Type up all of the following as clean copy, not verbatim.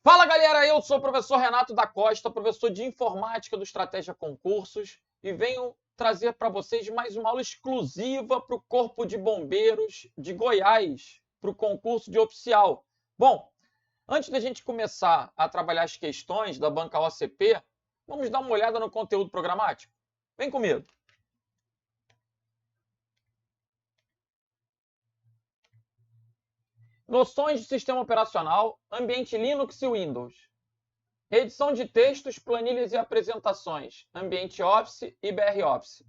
Fala galera, eu sou o professor Renato da Costa, professor de Informática do Estratégia Concursos e venho trazer para vocês mais uma aula exclusiva para o Corpo de Bombeiros de Goiás, para o concurso de oficial. Bom, antes da gente começar a trabalhar as questões da banca OCP, vamos dar uma olhada no conteúdo programático? Vem comigo. Noções de sistema operacional, ambiente Linux e Windows. Edição de textos, planilhas e apresentações, ambiente Office e BR Office.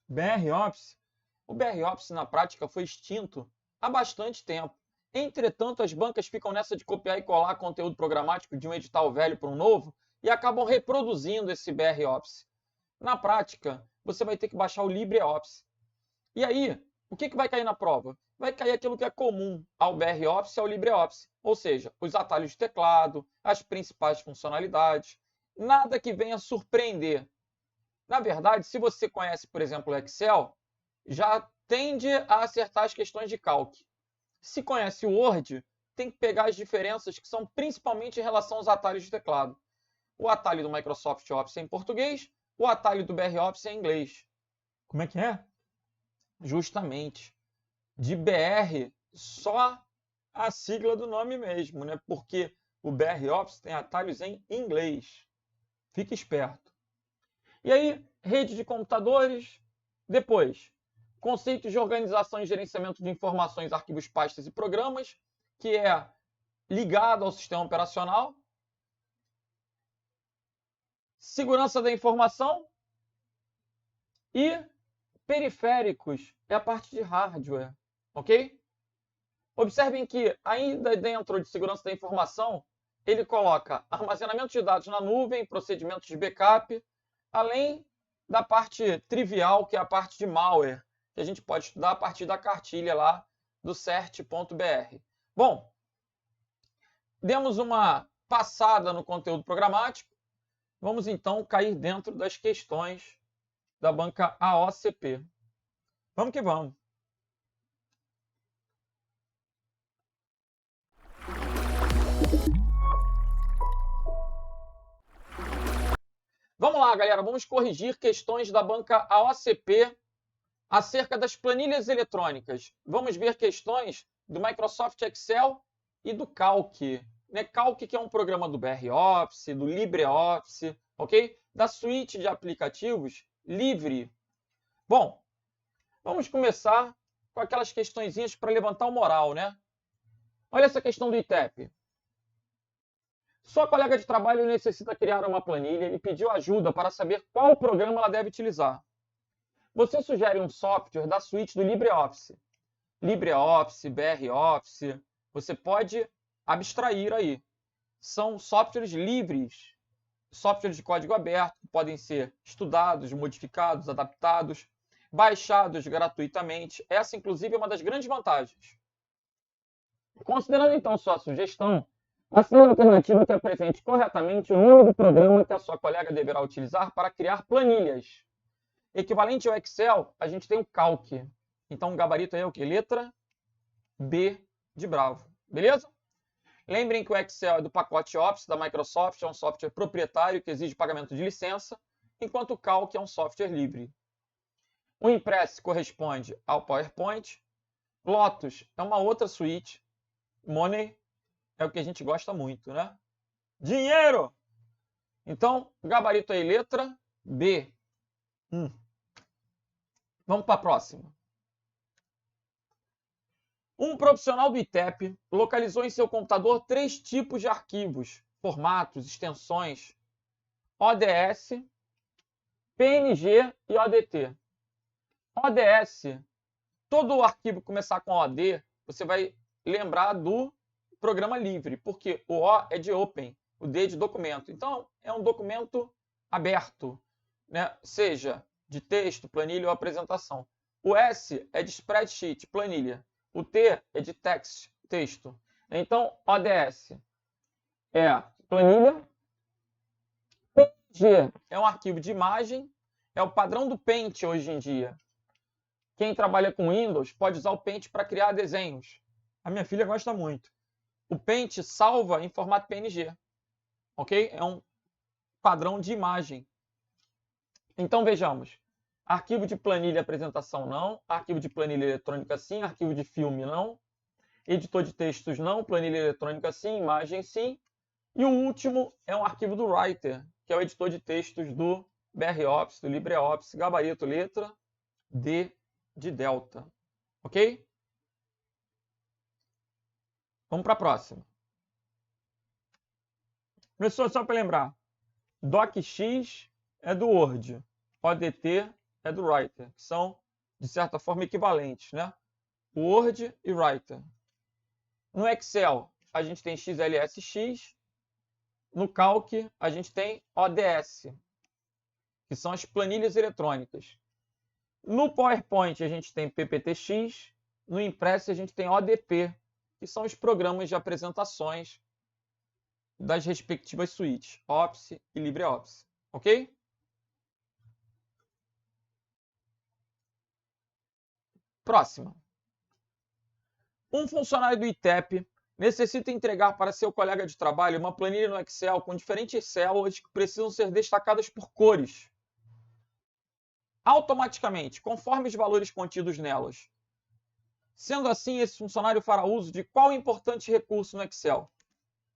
BR Office? O BR Office na prática foi extinto há bastante tempo. Entretanto, as bancas ficam nessa de copiar e colar conteúdo programático de um edital velho para um novo e acabam reproduzindo esse BR Office. Na prática, você vai ter que baixar o LibreOffice. E aí, o que vai cair na prova? Vai cair aquilo que é comum ao BR Office e ao LibreOffice, ou seja, os atalhos de teclado, as principais funcionalidades, nada que venha surpreender. Na verdade, se você conhece, por exemplo, o Excel, já tende a acertar as questões de cálculo. Se conhece o Word, tem que pegar as diferenças que são principalmente em relação aos atalhos de teclado. O atalho do Microsoft Office é em português, o atalho do BR Office é em inglês. Como é que é? Justamente. De BR, só a sigla do nome mesmo, né? Porque o BR Office tem atalhos em inglês. Fique esperto. E aí, rede de computadores. Depois, conceitos de organização e gerenciamento de informações, arquivos, pastas e programas, que é ligado ao sistema operacional. Segurança da informação e periféricos é a parte de hardware, ok? Observem que, ainda dentro de segurança da informação, ele coloca armazenamento de dados na nuvem, procedimentos de backup, além da parte trivial, que é a parte de malware, que a gente pode estudar a partir da cartilha lá do cert.br. Bom, demos uma passada no conteúdo programático, vamos então cair dentro das questões da banca AOCP. Vamos que vamos. Vamos lá, galera, vamos corrigir questões da banca AOCP acerca das planilhas eletrônicas. Vamos ver questões do Microsoft Excel e do Calc. Calc, que é um programa do BR Office, do LibreOffice, ok? Da suíte de aplicativos livre. Bom, vamos começar com aquelas questõezinhas para levantar o moral, né? Olha essa questão do ITEP. Sua colega de trabalho necessita criar uma planilha e pediu ajuda para saber qual programa ela deve utilizar. Você sugere um software da suíte do LibreOffice. LibreOffice, BR Office, você pode abstrair aí. São softwares livres, softwares de código aberto, que podem ser estudados, modificados, adaptados, baixados gratuitamente. Essa, inclusive, é uma das grandes vantagens. Considerando, então, sua sugestão, assine a alternativa que apresente corretamente o nome do programa que a sua colega deverá utilizar para criar planilhas. Equivalente ao Excel, a gente tem o Calc. Então, o gabarito é o quê? Letra B de bravo. Beleza? Lembrem que o Excel é do pacote Office da Microsoft, é um software proprietário que exige pagamento de licença, enquanto o Calc é um software livre. O Impress corresponde ao PowerPoint. Lotus é uma outra suíte. Money é o que a gente gosta muito, né? Dinheiro! Então, o gabarito aí, letra B. Vamos para a próxima. Um profissional do ITEP localizou em seu computador 3 tipos de arquivos, formatos, extensões, ODS, PNG e ODT. ODS, todo o arquivo que começar com OD, você vai lembrar do programa livre, porque o O é de Open, o D é de documento. Então, é um documento aberto, né? Seja de texto, planilha ou apresentação. O S é de spreadsheet, planilha. O T é de text, texto. Então, ODS é planilha. PNG é um arquivo de imagem. É o padrão do Paint hoje em dia. Quem trabalha com Windows pode usar o Paint para criar desenhos. A minha filha gosta muito. O Paint salva em formato PNG. ok? É um padrão de imagem. Então, vejamos. Arquivo de planilha e apresentação, não. Arquivo de planilha eletrônica, sim. Arquivo de filme, não. Editor de textos, não. Planilha eletrônica, sim. Imagem, sim. E o último é um arquivo do Writer, que é o editor de textos do BROffice, do LibreOffice, gabarito, letra D de Delta. Ok? Vamos para a próxima. Professor, só para lembrar, DocX é do Word, ODT é do Writer, que são, de certa forma, equivalentes, né? Word e Writer. No Excel, a gente tem XLSX. No Calc, a gente tem ODS, que são as planilhas eletrônicas. No PowerPoint, a gente tem PPTX. No Impress, a gente tem ODP, que são os programas de apresentações das respectivas suítes, Office e LibreOffice. Ok? Próxima. Um funcionário do ITEP necessita entregar para seu colega de trabalho uma planilha no Excel com diferentes células que precisam ser destacadas por cores, automaticamente, conforme os valores contidos nelas. Sendo assim, esse funcionário fará uso de qual importante recurso no Excel?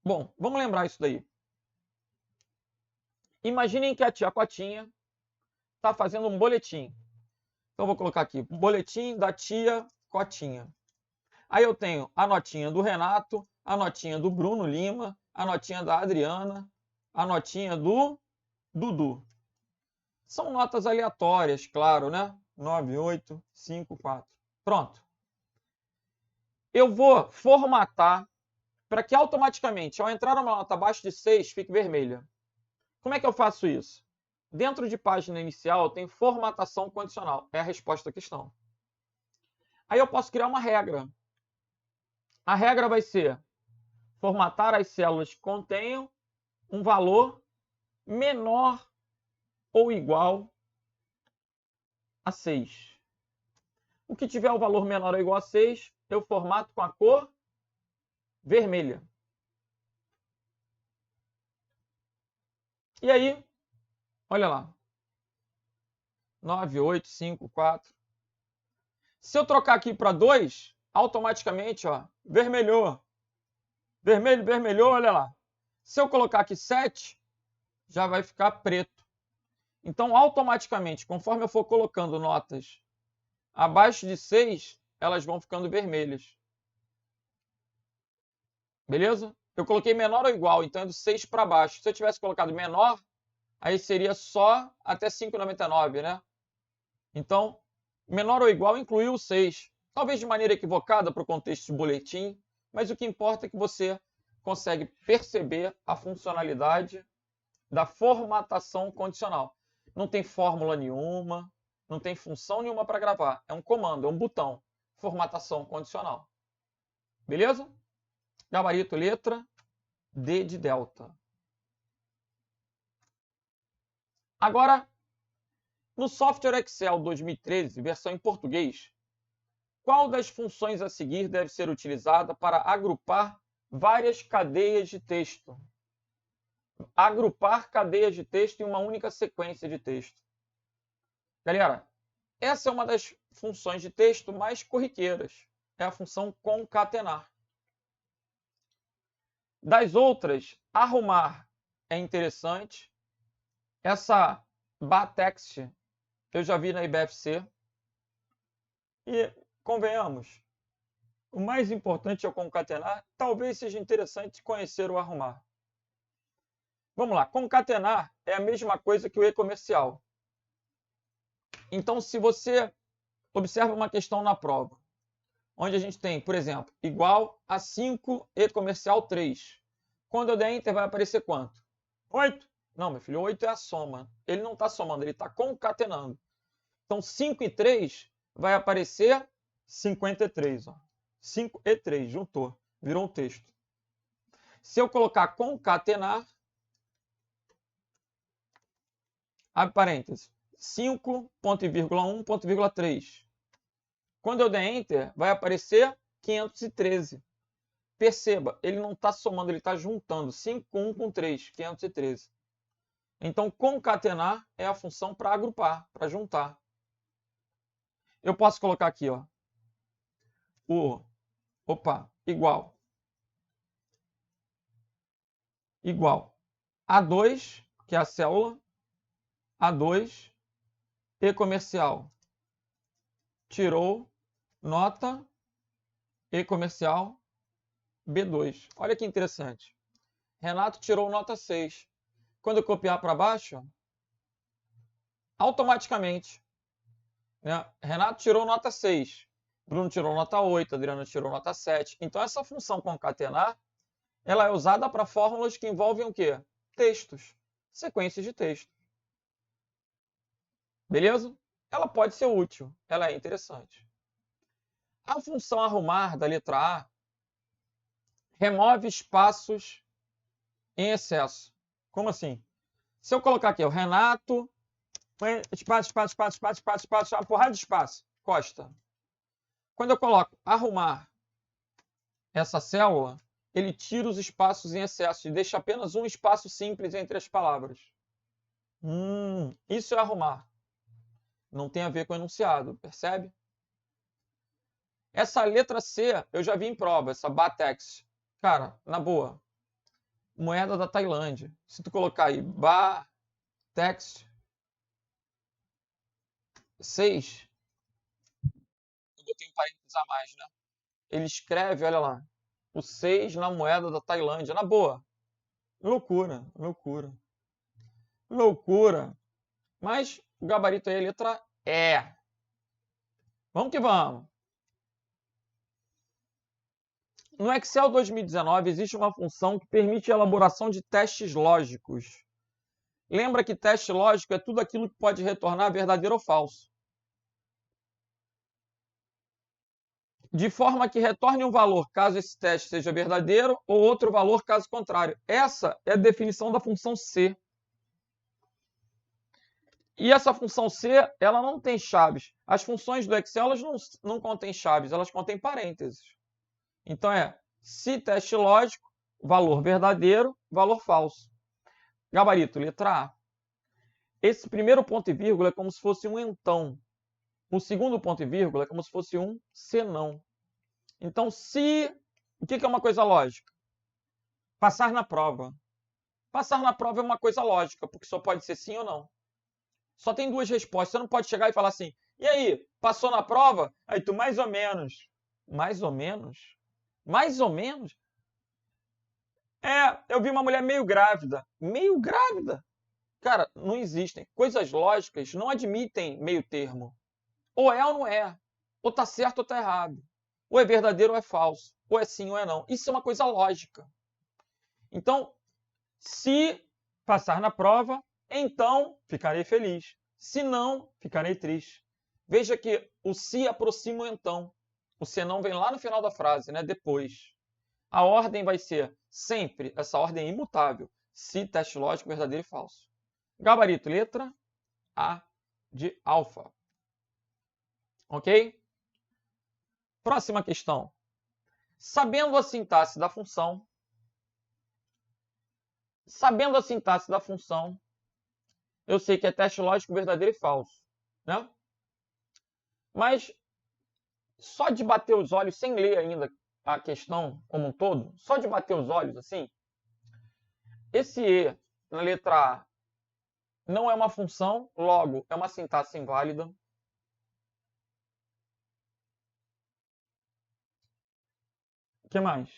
Bom, vamos lembrar isso daí. Imaginem que a tia Cotinha está fazendo um boletim. Então, vou colocar aqui, boletim da tia Cotinha. Aí eu tenho a notinha do Renato, a notinha do Bruno Lima, a notinha da Adriana, a notinha do Dudu. São notas aleatórias, claro, né? 9, 8, 5, 4. Pronto. Eu vou formatar para que automaticamente, ao entrar uma nota abaixo de 6, fique vermelha. Como é que eu faço isso? Dentro de página inicial, tem formatação condicional. É a resposta à questão. Aí eu posso criar uma regra. A regra vai ser formatar as células que contenham um valor menor ou igual a 6. O que tiver o valor menor ou igual a 6, eu formato com a cor vermelha. E aí, olha lá. 9, 8, 5, 4. Se eu trocar aqui para 2, automaticamente, ó, vermelhou. Vermelho, vermelhou, olha lá. Se eu colocar aqui 7, já vai ficar preto. Então, automaticamente, conforme eu for colocando notas abaixo de 6, elas vão ficando vermelhas. Beleza? Eu coloquei menor ou igual, então é do 6 para baixo. Se eu tivesse colocado menor, aí seria só até 5,99, né? Então, menor ou igual incluiu o 6. Talvez de maneira equivocada para o contexto de boletim, mas o que importa é que você consegue perceber a funcionalidade da formatação condicional. Não tem fórmula nenhuma, não tem função nenhuma para gravar. É um comando, é um botão. Formatação condicional. Beleza? Gabarito, letra D de Delta. Agora, no software Excel 2013, versão em português, qual das funções a seguir deve ser utilizada para agrupar várias cadeias de texto? Agrupar cadeias de texto em uma única sequência de texto. Galera, essa é uma das funções de texto mais corriqueiras. É a função concatenar. Das outras, arrumar é interessante. Essa batext eu já vi na IBFC. E, convenhamos, o mais importante é o concatenar. Talvez seja interessante conhecer o arrumar. Vamos lá, concatenar é a mesma coisa que o e-comercial. Então, se você observa uma questão na prova, onde a gente tem, por exemplo, igual a 5 e-comercial 3. Quando eu der Enter, vai aparecer quanto? 8? Não, meu filho, 8 é a soma. Ele não está somando, ele está concatenando. Então, 5 e 3 vai aparecer 53. Ó. 5 e 3, juntou, virou um texto. Se eu colocar concatenar, abre parênteses, 5, ponto e vírgula 1, ponto e vírgula 3. Quando eu der Enter, vai aparecer 513. Perceba, ele não está somando, ele está juntando 5 com 1 com 3, 513. Então, concatenar é a função para agrupar, para juntar. Eu posso colocar aqui, ó, igual A2, que é a célula, A2, E comercial, tirou nota, E comercial, B2. Olha que interessante. Renato tirou nota 6. Quando eu copiar para baixo, automaticamente, né? Renato tirou nota 6. Bruno tirou nota 8. Adriana tirou nota 7. Então, essa função concatenar, ela é usada para fórmulas que envolvem o quê? Textos. Sequências de texto. Beleza? Ela pode ser útil. Ela é interessante. A função arrumar da letra A remove espaços em excesso. Como assim? Se eu colocar aqui, o Renato, espaço, uma porrada de espaço, Costa. Quando eu coloco arrumar essa célula, ele tira os espaços em excesso e deixa apenas um espaço simples entre as palavras. Isso é arrumar. Não tem a ver com o enunciado, percebe? Essa letra C, eu já vi em prova, essa Batex. Cara, na boa, moeda da Tailândia. Se tu colocar aí Batex 6, eu botei um parênteses a mais, né? Ele escreve, olha lá, o 6 na moeda da Tailândia. Na boa. Loucura, loucura. Loucura. Mas o gabarito aí é a letra E. Vamos que vamos. No Excel 2019 existe uma função que permite a elaboração de testes lógicos. Lembra que teste lógico é tudo aquilo que pode retornar verdadeiro ou falso. De forma que retorne um valor caso esse teste seja verdadeiro ou outro valor caso contrário. Essa é a definição da função C. E essa função C, ela não tem chaves. As funções do Excel elas não contêm chaves, elas contêm parênteses. Então se teste lógico, valor verdadeiro, valor falso. Gabarito, letra A. Esse primeiro ponto e vírgula é como se fosse um então. O segundo ponto e vírgula é como se fosse um senão. Então, o que é uma coisa lógica? Passar na prova. Passar na prova é uma coisa lógica, porque só pode ser sim ou não. Só tem duas respostas. Você não pode chegar e falar assim, e aí, passou na prova? Aí tu, mais ou menos. Mais ou menos? Mais ou menos? Eu vi uma mulher meio grávida. Meio grávida? Cara, não existem. Coisas lógicas não admitem meio termo. Ou é ou não é. Ou tá certo ou tá errado. Ou é verdadeiro ou é falso. Ou é sim ou é não. Isso é uma coisa lógica. Então, se passar na prova, então ficarei feliz. Se não, ficarei triste. Veja que o se aproxima o então. O senão vem lá no final da frase, né? Depois. A ordem vai ser sempre, essa ordem é imutável. Se, teste lógico, verdadeiro e falso. Gabarito, letra A de alfa. Ok? Próxima questão. Sabendo a sintaxe da função, eu sei que é teste lógico verdadeiro e falso, né? Mas só de bater os olhos, sem ler ainda a questão como um todo, só de bater os olhos assim, esse E na letra A não é uma função, logo é uma sintaxe inválida. O que mais?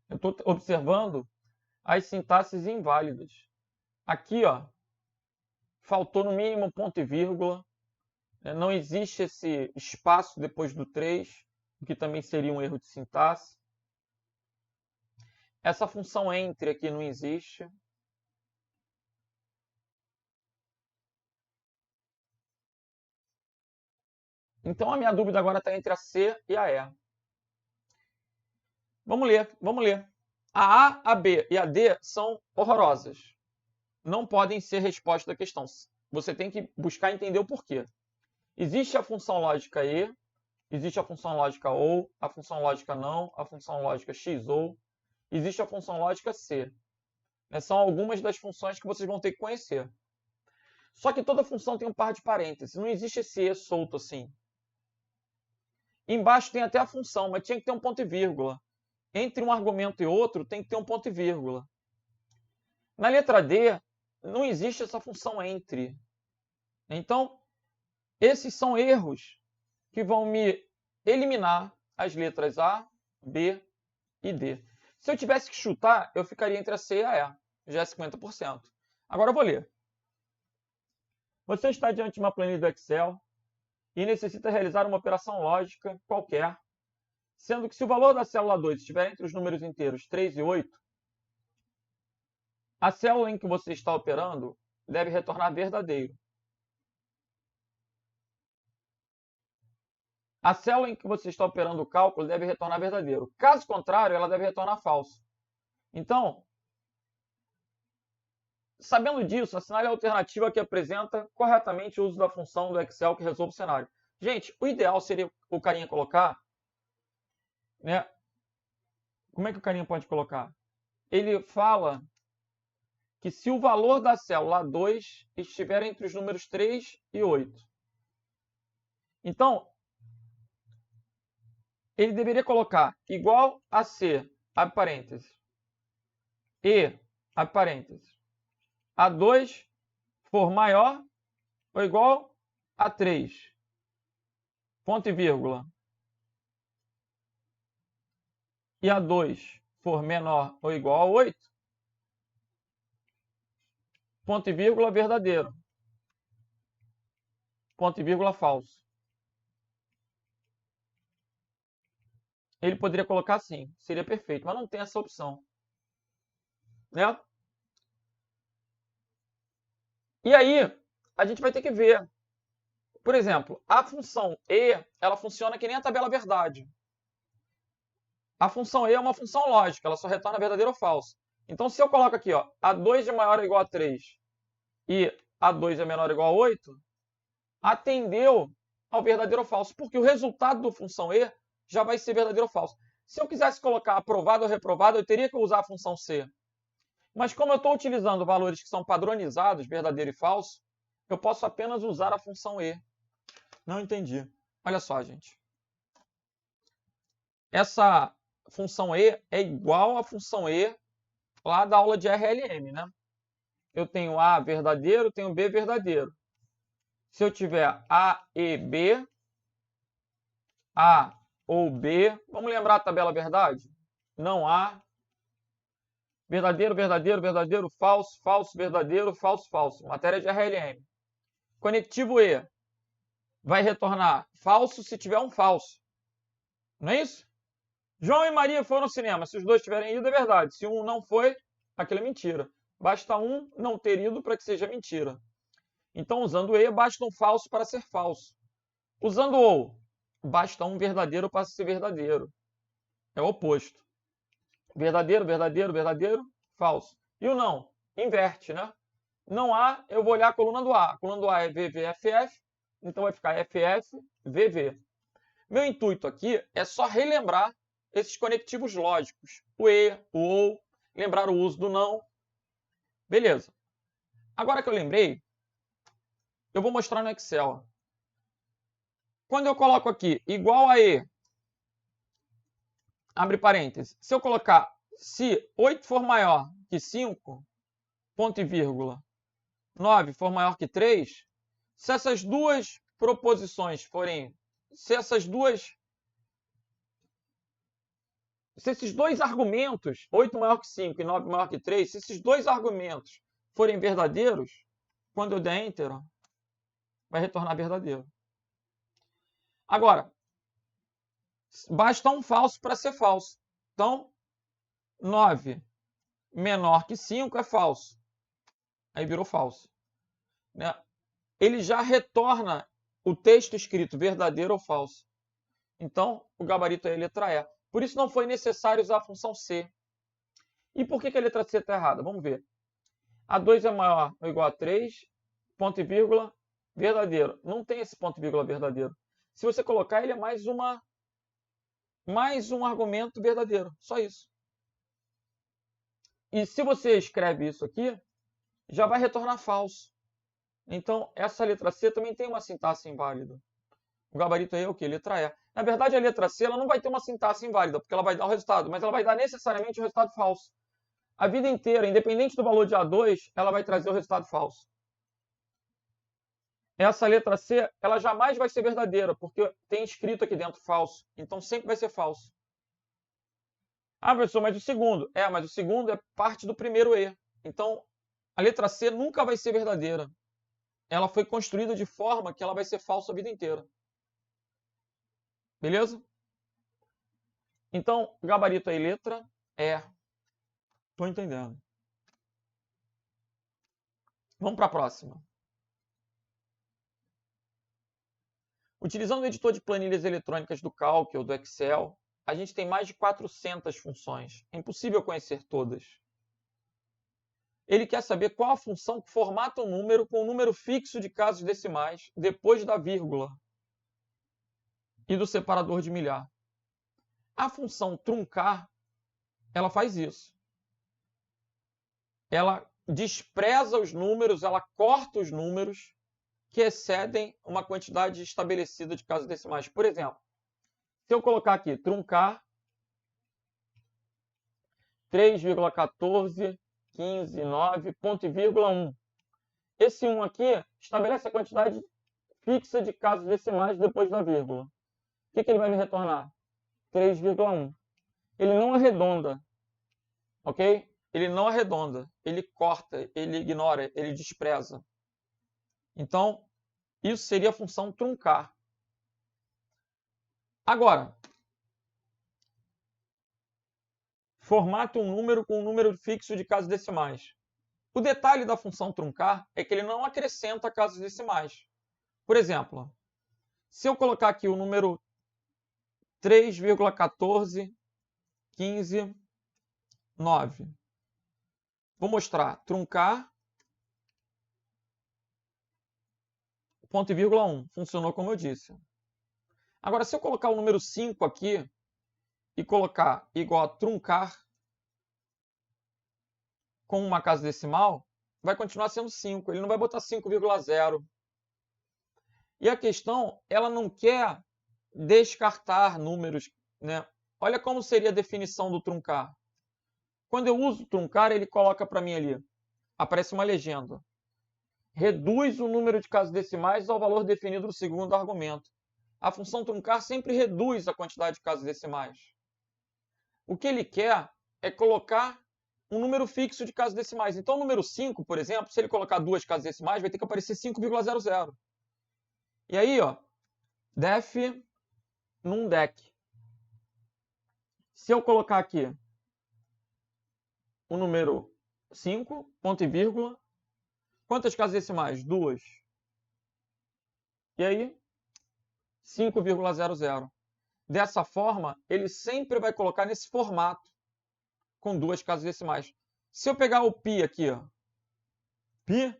Eu estou observando as sintaxes inválidas. Aqui, ó, faltou no mínimo ponto e vírgula. Não existe esse espaço depois do 3, o que também seria um erro de sintaxe. Essa função entre aqui não existe. Então, a minha dúvida agora está entre a C e a E. Vamos ler. A A, a B e a D são horrorosas. Não podem ser resposta da questão. Você tem que buscar entender o porquê. Existe a função lógica E, existe a função lógica OU, a função lógica não, a função lógica XOU, existe a função lógica C. São algumas das funções que vocês vão ter que conhecer. Só que toda função tem um par de parênteses, não existe esse E solto assim. Embaixo tem até a função, mas tinha que ter um ponto e vírgula. Entre um argumento e outro tem que ter um ponto e vírgula. Na letra D, não existe essa função entre. Então, esses são erros que vão me eliminar as letras A, B e D. Se eu tivesse que chutar, eu ficaria entre a C e a E. Já é 50%. Agora eu vou ler. Você está diante de uma planilha do Excel e necessita realizar uma operação lógica qualquer, sendo que se o valor da célula 2 estiver entre os números inteiros 3 e 8, a célula em que você está operando deve retornar verdadeiro. A célula em que você está operando o cálculo deve retornar verdadeiro. Caso contrário, ela deve retornar falso. Então, sabendo disso, assinale a alternativa que apresenta corretamente o uso da função do Excel que resolve o cenário. Gente, o ideal seria o carinha colocar, né? Como é que o carinha pode colocar? Ele fala que se o valor da célula 2 estiver entre os números 3 e 8. Então, ele deveria colocar igual a C, abre parênteses, e, abre parênteses, A2 for maior ou igual a 3, ponto e vírgula, e A2 for menor ou igual a 8, ponto e vírgula verdadeiro, ponto e vírgula falso. Ele poderia colocar assim, seria perfeito, mas não tem essa opção, né? E aí, a gente vai ter que ver. Por exemplo, a função E, ela funciona que nem a tabela verdade. A função E é uma função lógica, ela só retorna verdadeiro ou falso. Então, se eu coloco aqui, ó, A2 é maior ou igual a 3 e A2 é menor ou igual a 8, atendeu ao verdadeiro ou falso, porque o resultado da função E já vai ser verdadeiro ou falso. Se eu quisesse colocar aprovado ou reprovado, eu teria que usar a função C. Mas como eu estou utilizando valores que são padronizados, verdadeiro e falso, eu posso apenas usar a função E. Não entendi. Olha só, gente. Essa função E é igual à função E lá da aula de RLM, né? Eu tenho A verdadeiro, tenho B verdadeiro. Se eu tiver A e B, A ou B, vamos lembrar a tabela verdade? Não há. Verdadeiro, verdadeiro, verdadeiro, falso, falso, verdadeiro, falso, falso. Matéria de RLM. Conectivo E vai retornar falso se tiver um falso. Não é isso? João e Maria foram ao cinema. Se os dois tiverem ido, é verdade. Se um não foi, aquilo é mentira. Basta um não ter ido para que seja mentira. Então, usando E, basta um falso para ser falso. Usando OU, basta um verdadeiro para ser verdadeiro. É o oposto. Verdadeiro, verdadeiro, verdadeiro, falso. E o não? Inverte, né? Não há, eu vou olhar a coluna do A. A coluna do A é VVFF, então vai ficar FF, VV. Meu intuito aqui é só relembrar esses conectivos lógicos. O E, o OU, lembrar o uso do não. Beleza. Agora que eu lembrei, eu vou mostrar no Excel. Quando eu coloco aqui igual a E, abre parênteses, se eu colocar se 8 for maior que 5, ponto e vírgula, 9 for maior que 3, se essas duas proposições forem, se esses dois argumentos, 8 maior que 5 e 9 maior que 3, se esses dois argumentos forem verdadeiros, quando eu der Enter, vai retornar verdadeiro. Agora, basta um falso para ser falso. Então, 9 menor que 5 é falso. Aí virou falso. Né? Ele já retorna o texto escrito verdadeiro ou falso. Então, o gabarito é a letra E. Por isso não foi necessário usar a função C. E por que a letra C está errada? Vamos ver. A2 é maior ou igual a 3, ponto e vírgula, verdadeiro. Não tem esse ponto e vírgula verdadeiro. Se você colocar, ele é mais um argumento verdadeiro. Só isso. E se você escreve isso aqui, já vai retornar falso. Então, essa letra C também tem uma sintaxe inválida. O gabarito aí é o quê? Letra E. Na verdade, a letra C ela não vai ter uma sintaxe inválida, porque ela vai dar o resultado, mas ela vai dar necessariamente o resultado falso. A vida inteira, independente do valor de A2, ela vai trazer o resultado falso. Essa letra C, ela jamais vai ser verdadeira, porque tem escrito aqui dentro falso. Então, sempre vai ser falso. Ah, professor, mas o segundo? Mas o segundo é parte do primeiro E. Então, a letra C nunca vai ser verdadeira. Ela foi construída de forma que ela vai ser falsa a vida inteira. Beleza? Então, gabarito aí, letra E. Estou entendendo. Vamos para a próxima. Utilizando o editor de planilhas eletrônicas do Calc ou do Excel, a gente tem mais de 400 funções. É impossível conhecer todas. Ele quer saber qual a função que formata um número com um número fixo de casos decimais depois da vírgula e do separador de milhar. A função truncar, ela faz isso. Ela despreza os números, ela corta os números que excedem uma quantidade estabelecida de casos decimais. Por exemplo, se eu colocar aqui truncar 3,14, 15, 9, ponto e vírgula 1. Esse 1 aqui estabelece a quantidade fixa de casos decimais depois da vírgula. O que ele vai me retornar? 3,1. Ele não arredonda, ok? Ele não arredonda, ele corta, ele ignora, ele despreza. Então, isso seria a função truncar. Agora, formata um número com um número fixo de casos decimais. O detalhe da função truncar é que ele não acrescenta casos decimais. Por exemplo, se eu colocar aqui o número 3,14, 15, 9. Vou mostrar truncar, ponto e vírgula 1. Funcionou como eu disse. Agora, se eu colocar o número 5 aqui e colocar igual a truncar com uma casa decimal, vai continuar sendo 5. Ele não vai botar 5,0. E a questão, ela não quer descartar números, né? Olha como seria a definição do truncar. Quando eu uso truncar, ele coloca para mim ali, aparece uma legenda. Reduz o número de casos decimais ao valor definido no segundo argumento. A função truncar sempre reduz a quantidade de casos decimais. O que ele quer é colocar um número fixo de casos decimais. Então, o número 5, por exemplo, se ele colocar 2 casas decimais, vai ter que aparecer 5,00. E aí, ó, def num dec. Se eu colocar aqui o número 5, ponto e vírgula, quantas casas decimais? 2. E aí, 5,00. Dessa forma, ele sempre vai colocar nesse formato, com 2 casas decimais. Se eu pegar o π aqui, ó, π,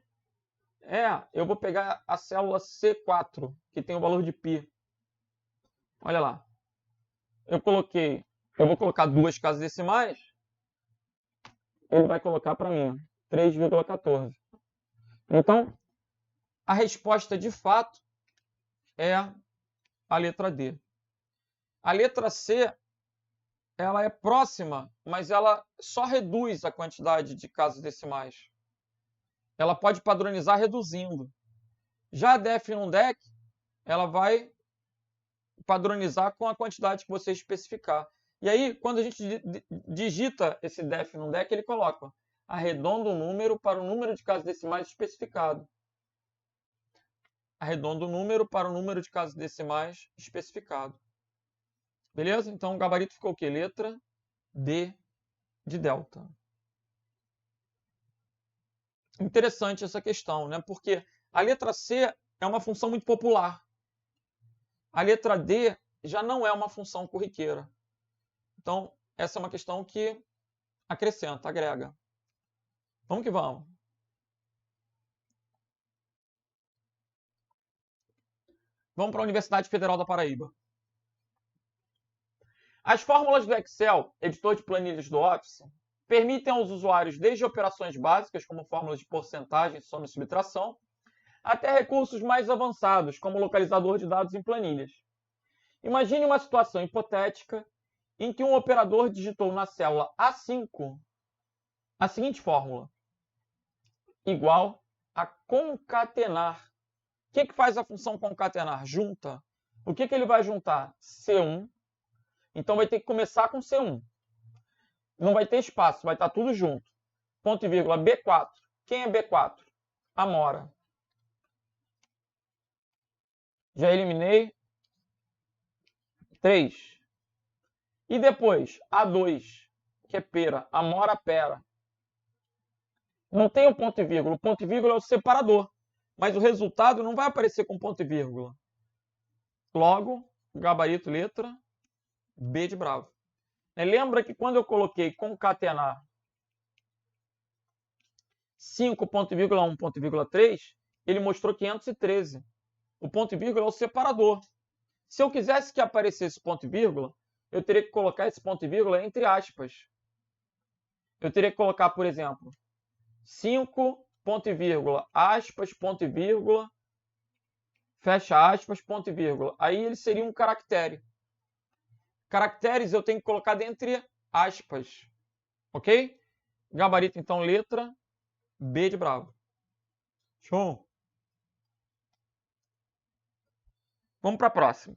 eu vou pegar a célula C4, que tem o valor de π. Olha lá. Eu vou colocar 2 casas decimais, ele vai colocar para mim 3,14. Então, a resposta de fato é a letra D. A letra C, ela é próxima, mas ela só reduz a quantidade de casos decimais. Ela pode padronizar reduzindo. Já a def num dec, ela vai padronizar com a quantidade que você especificar. E aí, quando a gente digita esse def num dec, ele coloca arredonda o número para o número de casos decimais especificado. Arredonda o número para o número de casos decimais especificado. Beleza? Então, o gabarito ficou o quê? Letra D de delta. Interessante essa questão, né? Porque a letra C é uma função muito popular. A letra D já não é uma função corriqueira. Então, essa é uma questão que acrescenta, agrega. Vamos que vamos. Vamos para a Universidade Federal da Paraíba. As fórmulas do Excel, editor de planilhas do Office, permitem aos usuários desde operações básicas, como fórmulas de porcentagem, soma e subtração, até recursos mais avançados, como localizador de dados em planilhas. Imagine uma situação hipotética em que um operador digitou na célula A5 a seguinte fórmula: igual a concatenar. O que faz a função concatenar? Junta. O que ele vai juntar? C1. Então vai ter que começar com C1. Não vai ter espaço, vai estar tudo junto. Ponto e vírgula B4. Quem é B4? Amora. Já eliminei 3. E depois, A2, que é pera. Amora, pera. Não tem o ponto e vírgula. O ponto e vírgula é o separador. Mas o resultado não vai aparecer com ponto e vírgula. Logo, gabarito, letra B de bravo. Lembra que quando eu coloquei concatenar 5.1.3, ele mostrou 513. O ponto e vírgula é o separador. Se eu quisesse que aparecesse ponto e vírgula, eu teria que colocar esse ponto e vírgula entre aspas. Eu teria que colocar, por exemplo, 5, ponto e vírgula, aspas, ponto e vírgula, fecha aspas, ponto e vírgula. Aí ele seria um caractere. Caracteres eu tenho que colocar dentre aspas. Ok? Gabarito, então, letra B de bravo. Show! Vamos para a próxima.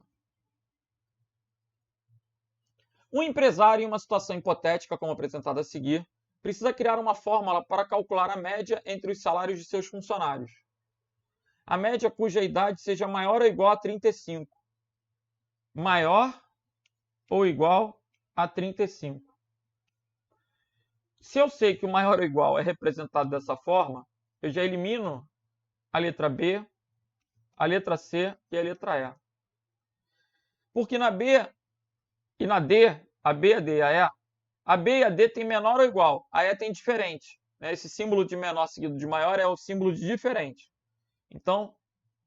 Um empresário, em uma situação hipotética, como apresentado a seguir, precisa criar uma fórmula para calcular a média entre os salários de seus funcionários. A média cuja idade seja maior ou igual a 35. Maior ou igual a 35. Se eu sei que o maior ou igual é representado dessa forma, eu já elimino a letra B, a letra C e a letra E. Porque na B e na D, a B, a D e a B e a D tem menor ou igual, a E tem diferente. Esse símbolo de menor seguido de maior é o símbolo de diferente. Então,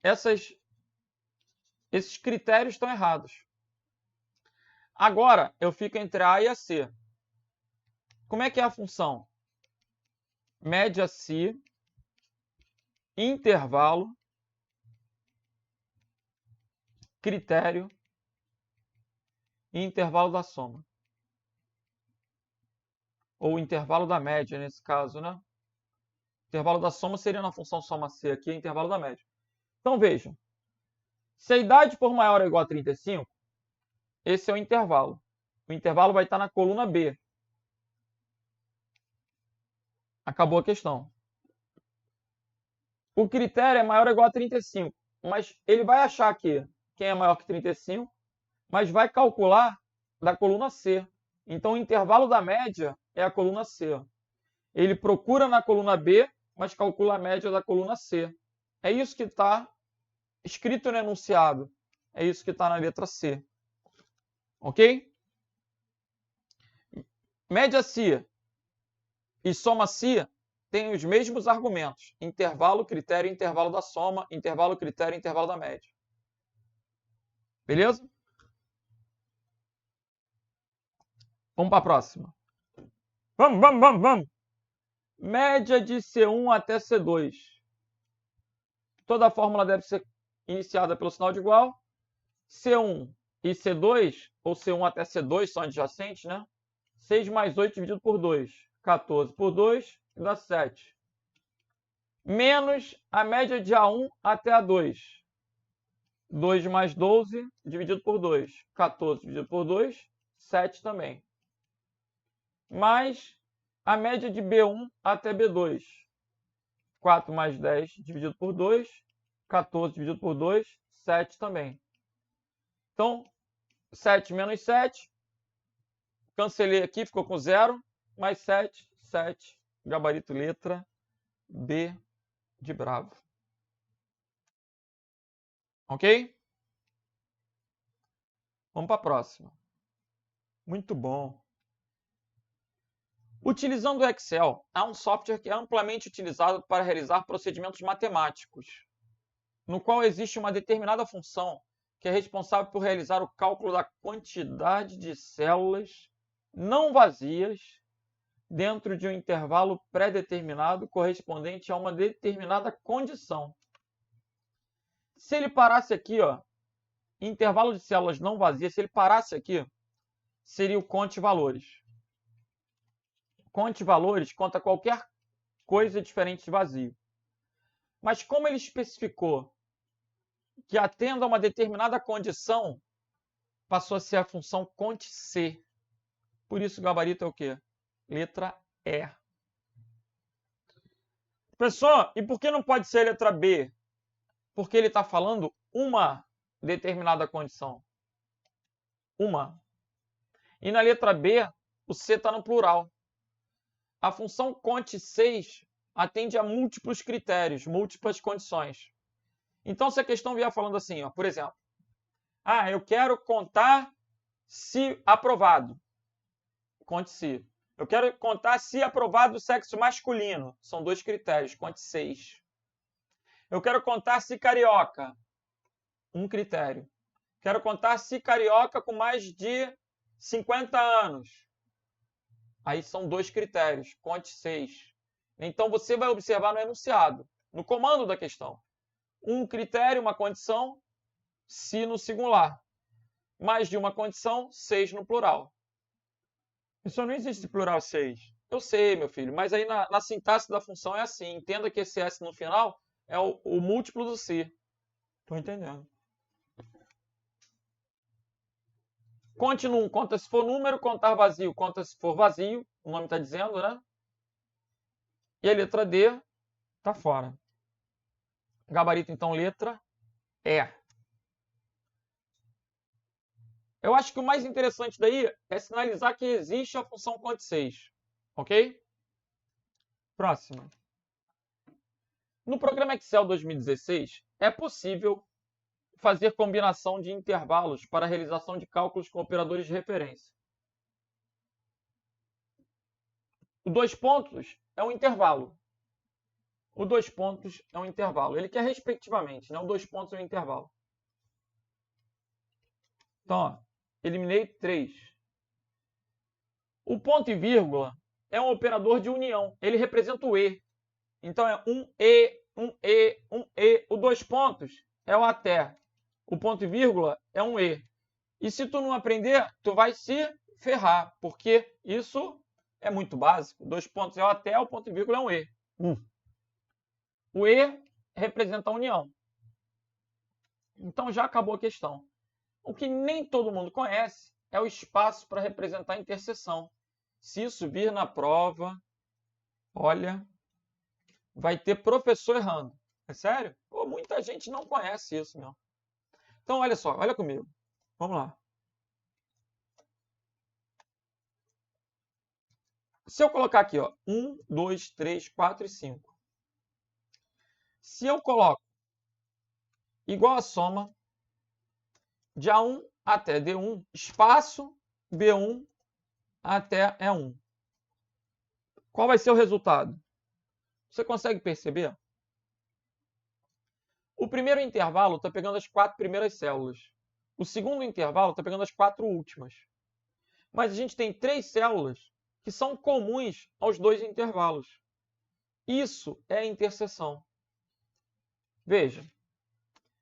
esses critérios estão errados. Agora, eu fico entre a e a C. Como é que é a função? Média C, intervalo, critério e intervalo da soma. Ou intervalo da média, nesse caso, né? Intervalo da soma seria na função soma C aqui, intervalo da média. Então, vejam. Se a idade for maior ou igual a 35, esse é o intervalo. O intervalo vai estar na coluna B. Acabou a questão. O critério é maior ou igual a 35, mas ele vai achar aqui quem é maior que 35, mas vai calcular da coluna C. Então, o intervalo da média é a coluna C. Ele procura na coluna B, mas calcula a média da coluna C. É isso que está escrito no enunciado. É isso que está na letra C. Ok? Média C e soma C têm os mesmos argumentos. Intervalo, critério, intervalo da soma, intervalo, critério, intervalo da média. Beleza? Vamos para a próxima. Vamos. Média de C1 até C2. Toda a fórmula deve ser iniciada pelo sinal de igual. C1 e C2, ou C1 até C2, são adjacentes, né? 6 mais 8 dividido por 2. 14 por 2 dá 7. Menos a média de A1 até A2. 2 mais 12 dividido por 2. 14 dividido por 2, 7 também. Mais a média de B1 até B2. 4 mais 10 dividido por 2. 14 dividido por 2, 7 também. Então, 7 menos 7. Cancelei aqui, ficou com 0. Mais 7, 7. Gabarito letra B de bravo. Ok? Vamos para a próxima. Muito bom. Utilizando o Excel, há um software que é amplamente utilizado para realizar procedimentos matemáticos, no qual existe uma determinada função que é responsável por realizar o cálculo da quantidade de células não vazias dentro de um intervalo pré-determinado correspondente a uma determinada condição. Se ele parasse aqui, ó, intervalo de células não vazias, se ele parasse aqui, seria o conte valores. Conte valores conta qualquer coisa diferente de vazio. Mas como ele especificou que atenda a uma determinada condição, passou a ser a função conte C. Por isso o gabarito é o quê? Letra E. Professor, e por que não pode ser a letra B? Porque ele está falando uma determinada condição. Uma. E na letra B, o C está no plural. A função conte 6 atende a múltiplos critérios, múltiplas condições. Então, se a questão vier falando assim, ó, por exemplo, eu quero contar se aprovado. Conte se. Eu quero contar se aprovado do sexo masculino. São 2 critérios, conte 6. Eu quero contar se carioca. 1 critério. Quero contar se carioca com mais de 50 anos. Aí são 2 critérios, conte 6. Então, você vai observar no enunciado, no comando da questão. 1 critério, uma condição, se no singular. Mais de uma condição, 6 no plural. Isso não existe plural 6. Eu sei, meu filho, mas aí na sintaxe da função é assim. Entenda que esse S no final é o múltiplo do se. Estou entendendo. Conte num, conta se for número, contar vazio, conta se for vazio. O nome está dizendo, né? E a letra D está fora. Gabarito, então, letra E. Eu acho que o mais interessante daí é sinalizar que existe a função conte 6. Ok? Próxima. No programa Excel 2016, é possível fazer combinação de intervalos para a realização de cálculos com operadores de referência. O 2 pontos é um intervalo. O 2 pontos é um intervalo. Ele quer respectivamente, né? O 2 pontos é um intervalo. Então, ó, eliminei 3. O ponto e vírgula é um operador de união. Ele representa o E. Então, é um E, um E, um E. O 2 pontos é o até. O ponto e vírgula é um E. E se tu não aprender, tu vai se ferrar, porque isso é muito básico. 2 pontos é o até, o ponto e vírgula é um E. O E representa a união. Então já acabou a questão. O que nem todo mundo conhece é o espaço para representar a interseção. Se isso vir na prova, olha, vai ter professor errando. É sério? Pô, muita gente não conhece isso, não. Então, olha só, olha comigo. Vamos lá. Se eu colocar aqui, ó, 1, 2, 3, 4 e 5. Se eu coloco igual a soma de A1 até D1, espaço B1 até E1. Qual vai ser o resultado? Você consegue perceber? O primeiro intervalo está pegando as 4 primeiras células. O segundo intervalo está pegando as 4 últimas. Mas a gente tem 3 células que são comuns aos 2 intervalos. Isso é a interseção. Veja,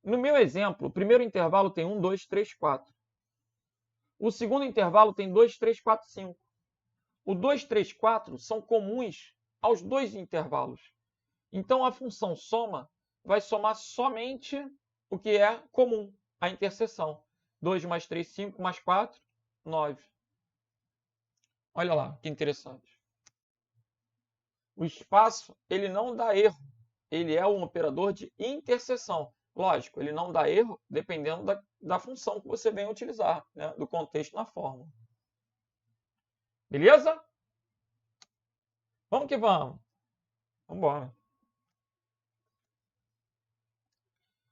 no meu exemplo, o primeiro intervalo tem 1, 2, 3, 4. O segundo intervalo tem 2, 3, 4, 5. O 2, 3, 4 são comuns aos 2 intervalos. Então, a função soma vai somar somente o que é comum, a interseção. 2 mais 3, 5, mais 4, 9. Olha lá, que interessante. O espaço, ele não dá erro. Ele é um operador de interseção. Lógico, ele não dá erro dependendo da função que você venha utilizar, né? Do contexto na fórmula. Beleza? Vamos que vamos. Vamos embora.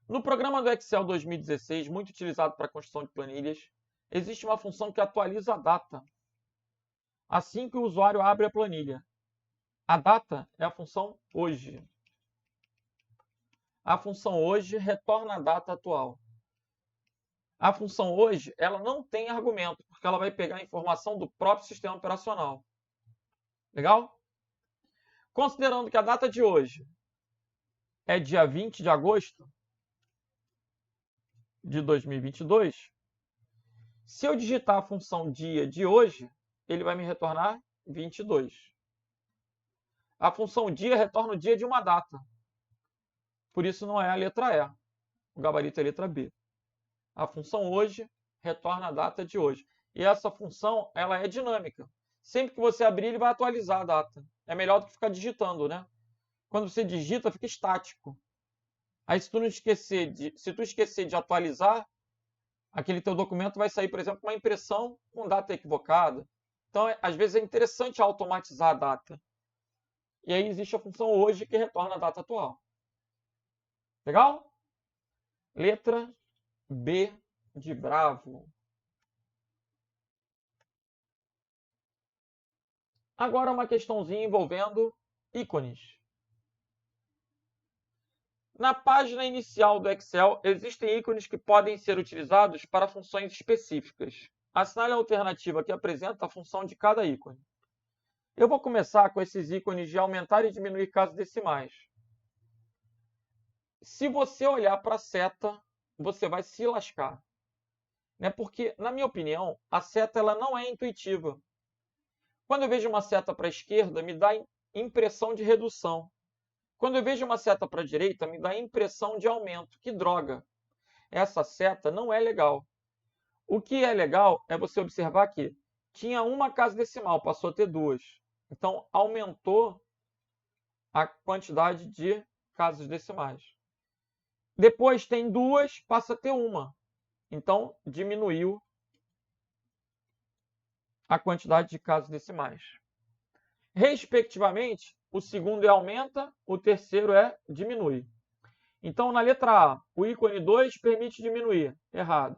No programa do Excel 2016, muito utilizado para a construção de planilhas, existe uma função que atualiza a data assim que o usuário abre a planilha. A data é a função hoje. A função hoje retorna a data atual. A função hoje, ela não tem argumento, porque ela vai pegar a informação do próprio sistema operacional. Legal? Considerando que a data de hoje é dia 20 de agosto de 2022, se eu digitar a função dia de hoje, ele vai me retornar 22. A função dia retorna o dia de uma data. Por isso não é a letra E. O gabarito é a letra B. A função hoje retorna a data de hoje. E essa função, ela é dinâmica. Sempre que você abrir, ele vai atualizar a data. É melhor do que ficar digitando, né? Quando você digita, fica estático. Aí se tu esquecer de atualizar, aquele teu documento vai sair, por exemplo, uma impressão com data equivocada. Então, às vezes é interessante automatizar a data. E aí existe a função hoje que retorna a data atual. Legal? Letra B de Bravo. Agora uma questãozinha envolvendo ícones. Na página inicial do Excel, existem ícones que podem ser utilizados para funções específicas. Assinale a alternativa que apresenta a função de cada ícone. Eu vou começar com esses ícones de aumentar e diminuir casas decimais. Se você olhar para a seta, você vai se lascar. Né? Porque, na minha opinião, a seta ela não é intuitiva. Quando eu vejo uma seta para a esquerda, me dá impressão de redução. Quando eu vejo uma seta para a direita, me dá impressão de aumento. Que droga! Essa seta não é legal. O que é legal é você observar que tinha uma casa decimal, passou a ter duas. Então, aumentou a quantidade de casas decimais. Depois tem duas, passa a ter uma. Então, diminuiu a quantidade de casas decimais. Respectivamente, o segundo é aumenta, o terceiro é diminui. Então, na letra A, o ícone 2 permite diminuir. Errado.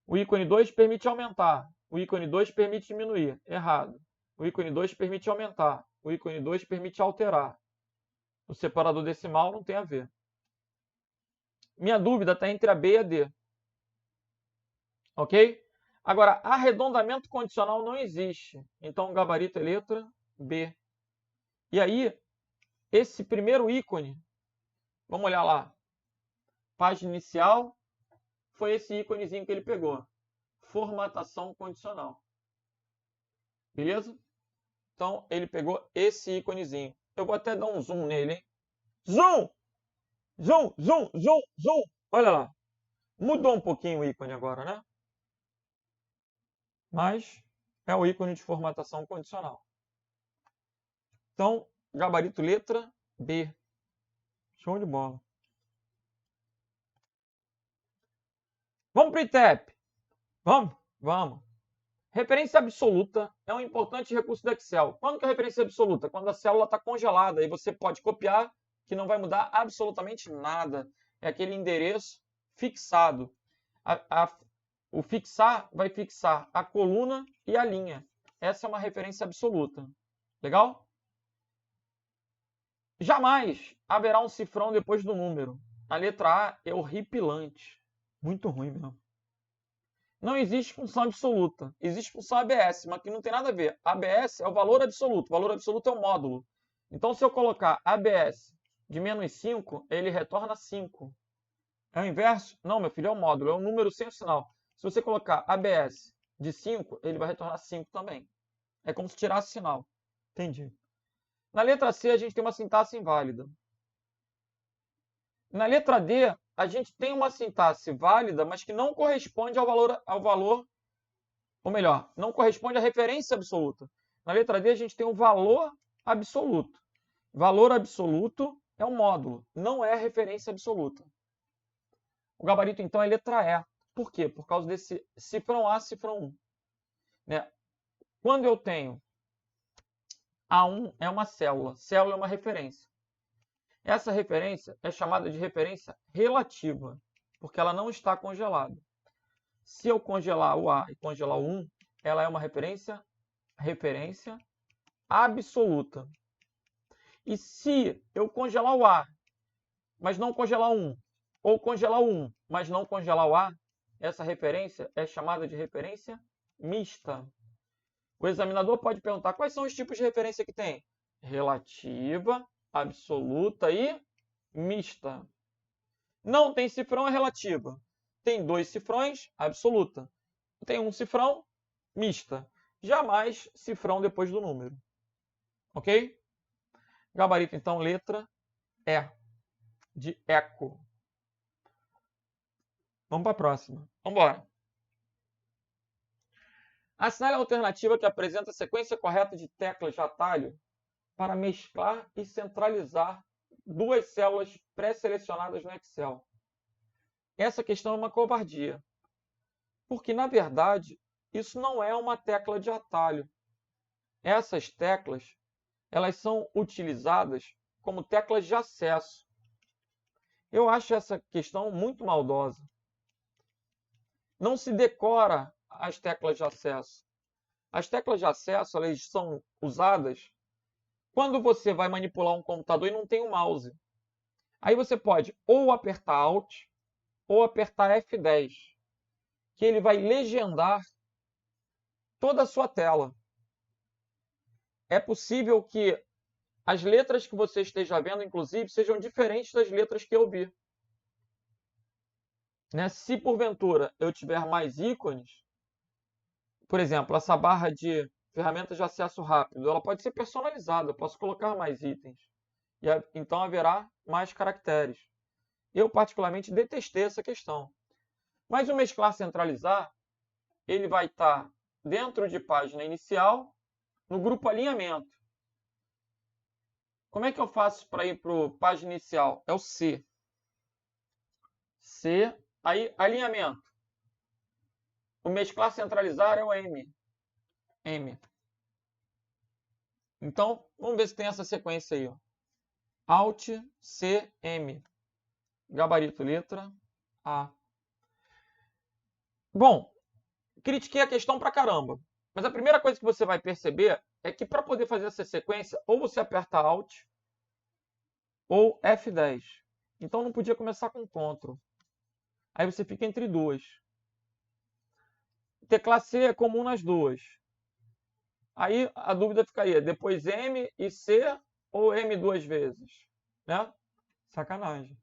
O ícone 2 permite aumentar. O ícone 2 permite diminuir. Errado. O ícone 2 permite aumentar. O ícone 2 permite alterar. O separador decimal não tem a ver. Minha dúvida está entre a B e a D. Ok? Agora, arredondamento condicional não existe. Então, o gabarito é letra B. E aí, esse primeiro ícone, vamos olhar lá. Página inicial, foi esse íconezinho que ele pegou. Formatação condicional. Beleza? Então, ele pegou esse íconezinho. Eu vou até dar um zoom nele, hein? Zoom! Zoom, zoom, zoom, zoom. Olha lá. Mudou um pouquinho o ícone agora, né? Mas é o ícone de formatação condicional. Então, gabarito letra B. Show de bola. Vamos para o ITEP. Vamos? Vamos. Referência absoluta é um importante recurso do Excel. Quando que é referência absoluta? Quando a célula está congelada e você pode copiar que não vai mudar absolutamente nada. É aquele endereço fixado. O fixar vai fixar a coluna e a linha. Essa é uma referência absoluta. Legal? Jamais haverá um cifrão depois do número. A letra A é horripilante. Muito ruim mesmo. Não existe função absoluta. Existe função ABS, mas que não tem nada a ver. ABS é o valor absoluto. O valor absoluto é o módulo. Então, se eu colocar ABS de menos 5, ele retorna 5. É o inverso? Não, meu filho, é o módulo. É um número sem o sinal. Se você colocar ABS de 5, ele vai retornar 5 também. É como se tirasse sinal. Entendi. Na letra C, a gente tem uma sintaxe inválida. Na letra D, a gente tem uma sintaxe válida, mas que não corresponde ao valor, ou melhor, não corresponde à referência absoluta. Na letra D, a gente tem um valor absoluto. Valor absoluto é um módulo, não é referência absoluta. O gabarito, então, é letra E. Por quê? Por causa desse cifrão A, cifrão 1. Né? Quando eu tenho A1 é uma célula, célula é uma referência. Essa referência é chamada de referência relativa, porque ela não está congelada. Se eu congelar o A e congelar o 1, ela é uma referência absoluta. E se eu congelar o A, mas não congelar o 1, ou congelar o 1, mas não congelar o A, essa referência é chamada de referência mista. O examinador pode perguntar quais são os tipos de referência que tem: relativa, absoluta e mista. Não tem cifrão, é relativa. Tem 2 cifrões, absoluta. Tem 1 cifrão, mista. Jamais cifrão depois do número. Ok? Gabarito, então, letra E, de eco. Vamos para a próxima. Vamos embora. Assinale a alternativa que apresenta a sequência correta de teclas de atalho para mesclar e centralizar 2 células pré-selecionadas no Excel. Essa questão é uma covardia, porque, na verdade, isso não é uma tecla de atalho. Essas teclas, elas são utilizadas como teclas de acesso. Eu acho essa questão muito maldosa. Não se decora as teclas de acesso. As teclas de acesso, elas são usadas quando você vai manipular um computador e não tem um mouse. Aí você pode ou apertar Alt ou apertar F10, que ele vai legendar toda a sua tela. É possível que as letras que você esteja vendo, inclusive, sejam diferentes das letras que eu vi. Se porventura eu tiver mais ícones, por exemplo, essa barra de ferramentas de acesso rápido, ela pode ser personalizada, eu posso colocar mais itens. E então haverá mais caracteres. Eu particularmente detestei essa questão. Mas o mesclar centralizar, ele vai estar dentro de página inicial, no grupo alinhamento. Como é que eu faço para ir para a página inicial? É o C. C, aí alinhamento. O mesclar centralizar é o M. M. Então, vamos ver se tem essa sequência aí. Ó. Alt, C, M. Gabarito, letra A. Bom, critiquei a questão pra caramba. Mas a primeira coisa que você vai perceber é que para poder fazer essa sequência, ou você aperta Alt ou F10. Então não podia começar com Ctrl. Aí você fica entre duas. Tecla C é comum nas duas. Aí a dúvida ficaria, depois M e C ou M 2 vezes? Né? Sacanagem.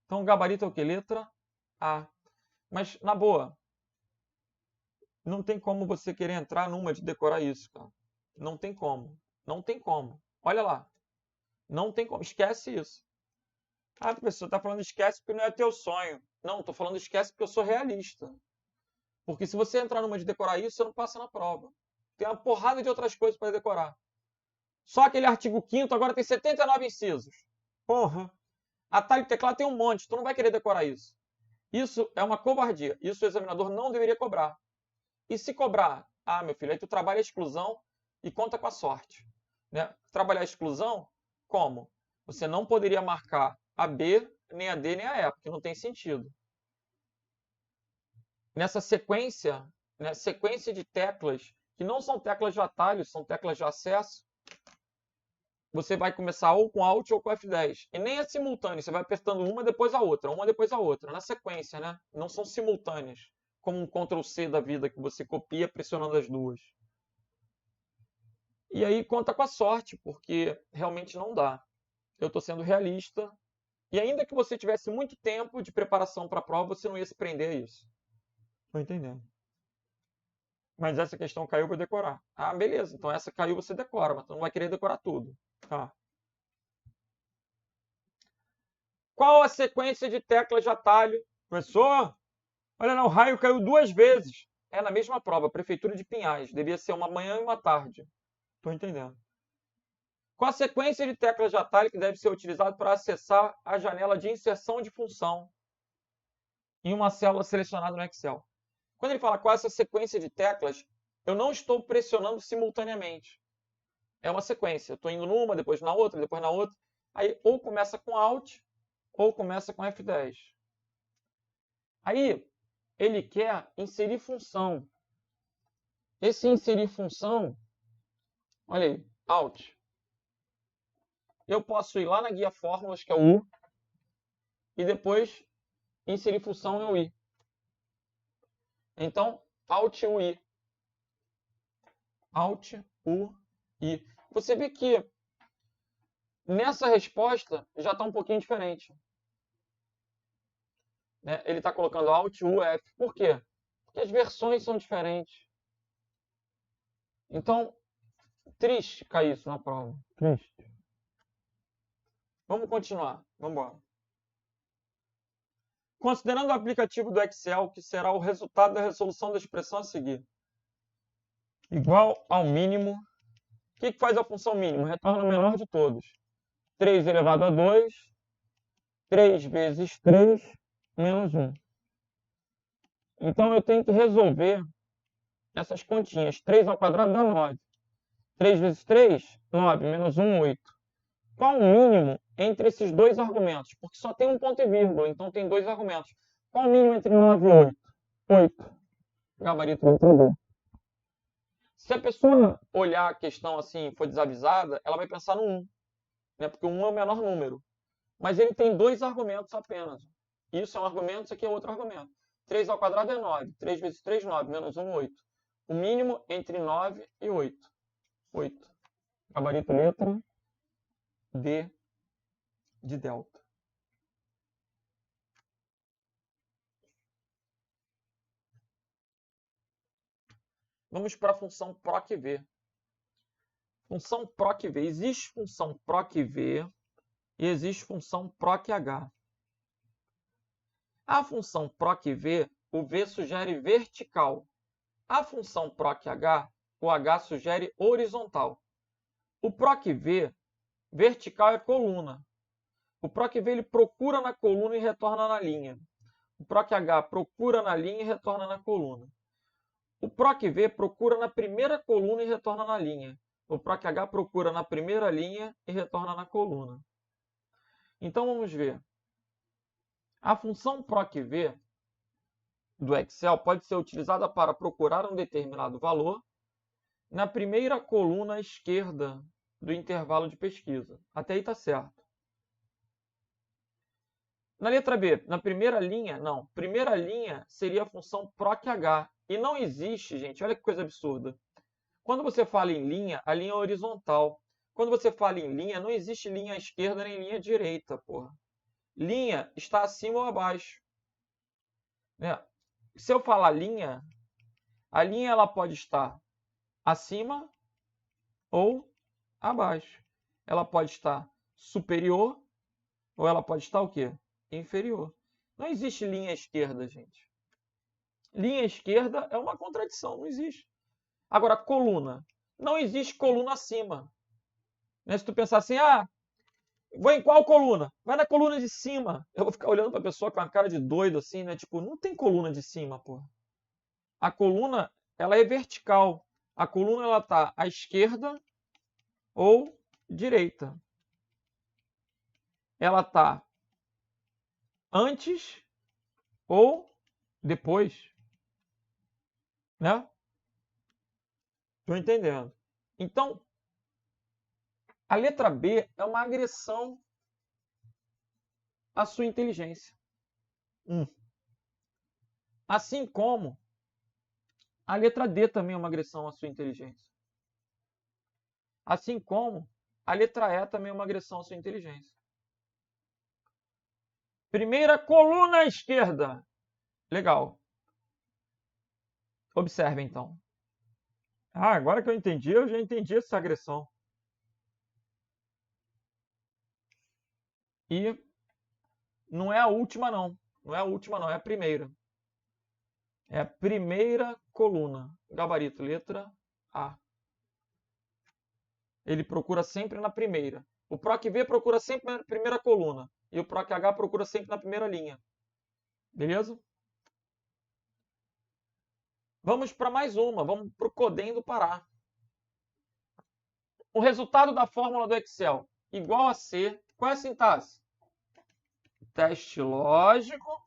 Então o gabarito é o quê? Letra A. Mas, na boa, não tem como você querer entrar numa de decorar isso, cara. Não tem como. Não tem como. Olha lá. Não tem como. Esquece isso. Ah, professor, tá falando esquece porque não é teu sonho. Não, tô falando esquece porque eu sou realista. Porque se você entrar numa de decorar isso, você não passa na prova. Tem uma porrada de outras coisas para decorar. Só aquele artigo 5º agora tem 79 incisos. Porra. Atalho de teclado tem um monte. Tu não vai querer decorar isso. Isso é uma covardia. Isso o examinador não deveria cobrar. E se cobrar, ah, meu filho, aí tu trabalha a exclusão e conta com a sorte. Né? Trabalhar a exclusão, como? Você não poderia marcar a B, nem a D, nem a E, porque não tem sentido. Nessa sequência, né, sequência de teclas, que não são teclas de atalho, são teclas de acesso, você vai começar ou com Alt ou com F10. E nem é simultâneo, você vai apertando uma depois a outra, na sequência, né? Não são simultâneas, como um Ctrl+C da vida, que você copia pressionando as duas. E aí conta com a sorte, porque realmente não dá. Eu estou sendo realista. E ainda que você tivesse muito tempo de preparação para a prova, você não ia se prender a isso. Estou entendendo. Mas essa questão caiu para decorar. Ah, beleza. Então essa caiu, você decora, mas tu não vai querer decorar tudo. Tá. Qual a sequência de teclas de atalho? Professor, olha não, o raio caiu 2 vezes. É na mesma prova, Prefeitura de Pinhais. Devia ser uma manhã e uma tarde. Estou entendendo. Qual a sequência de teclas de atalho que deve ser utilizada para acessar a janela de inserção de função em uma célula selecionada no Excel? Quando ele fala qual essa sequência de teclas, eu não estou pressionando simultaneamente. É uma sequência. Eu estou indo numa, depois na outra, depois na outra. Aí ou começa com Alt ou começa com F10. Aí ele quer inserir função. Esse inserir função, olha aí, Alt. Eu posso ir lá na guia fórmulas, que é o U, e depois inserir função é o I. Então, Alt UI. Alt UI. Você vê que nessa resposta já está um pouquinho diferente. Né? Ele está colocando Alt UF. Por quê? Porque as versões são diferentes. Então, triste cair isso na prova. Triste. Vamos continuar. Vamos embora. Considerando o aplicativo do Excel, que será o resultado da resolução da expressão a seguir, igual ao mínimo. O que faz a função mínimo? Retorna o menor de todos. 3 elevado a 2, 3 vezes 3, menos 1. Então, eu tenho que resolver essas continhas. 3 ao quadrado dá 9. 3 vezes 3, 9, menos 1, 8. Qual o mínimo entre esses dois argumentos? Porque só tem um ponto e vírgula, então tem dois argumentos. Qual o mínimo entre 9 e 8? 8. Gabarito letra B. Se a pessoa olhar a questão assim e for desavisada, ela vai pensar no 1. Né? Porque o 1 é o menor número. Mas ele tem dois argumentos apenas. Isso é um argumento, isso aqui é outro argumento. 3 ao quadrado é 9. 3 vezes 3, 9. Menos 1, 8. O mínimo entre 9 e 8. 8. Gabarito letra D de delta. Vamos para a função PROC-V. Função PROC-V. Existe função PROC-V e existe função PROC-H. A função PROC-V, o V sugere vertical. A função PROC-H, o H sugere horizontal. O PROC-V, vertical é coluna. O PROC-V ele procura na coluna e retorna na linha. O PROC-H procura na linha e retorna na coluna. O PROC-V procura na primeira coluna e retorna na linha. O PROC-H procura na primeira linha e retorna na coluna. Então, vamos ver. A função PROC-V do Excel pode ser utilizada para procurar um determinado valor na primeira coluna à esquerda do intervalo de pesquisa. Até aí está certo. Na letra B, na primeira linha, não. Primeira linha seria a função PROC-H. E não existe, gente, olha que coisa absurda. Quando você fala em linha, a linha é horizontal. Quando você fala em linha, não existe linha à esquerda nem linha à direita, porra. Linha está acima ou abaixo. Né? Se eu falar linha, a linha ela pode estar acima ou abaixo. Ela pode estar superior ou ela pode estar o quê? Inferior. Não existe linha esquerda, gente. Linha esquerda é uma contradição, não existe. Agora, coluna. Não existe coluna acima. Né? Se tu pensar assim, vou em qual coluna? Vai na coluna de cima. Eu vou ficar olhando para a pessoa com a cara de doido assim, né? Tipo, não tem coluna de cima, pô. A coluna, ela é vertical. A coluna, ela tá à esquerda ou direita. Ela tá antes ou depois. Né? Tô entendendo. Então, a letra B é uma agressão à sua inteligência. Assim como a letra D também é uma agressão à sua inteligência. Assim como a letra E também é uma agressão à sua inteligência. Primeira coluna à esquerda. Legal. Observe, então. Agora que eu já entendi essa agressão. E não é a última, não. Não é a última, não. É a primeira. É a primeira coluna. Gabarito, letra A. Ele procura sempre na primeira. O PROC-V procura sempre na primeira coluna. E o PROC-H procura sempre na primeira linha. Beleza? Vamos para mais uma. Vamos para o Codem do Pará. O resultado da fórmula do Excel igual a C. Qual é a sintaxe? Teste lógico,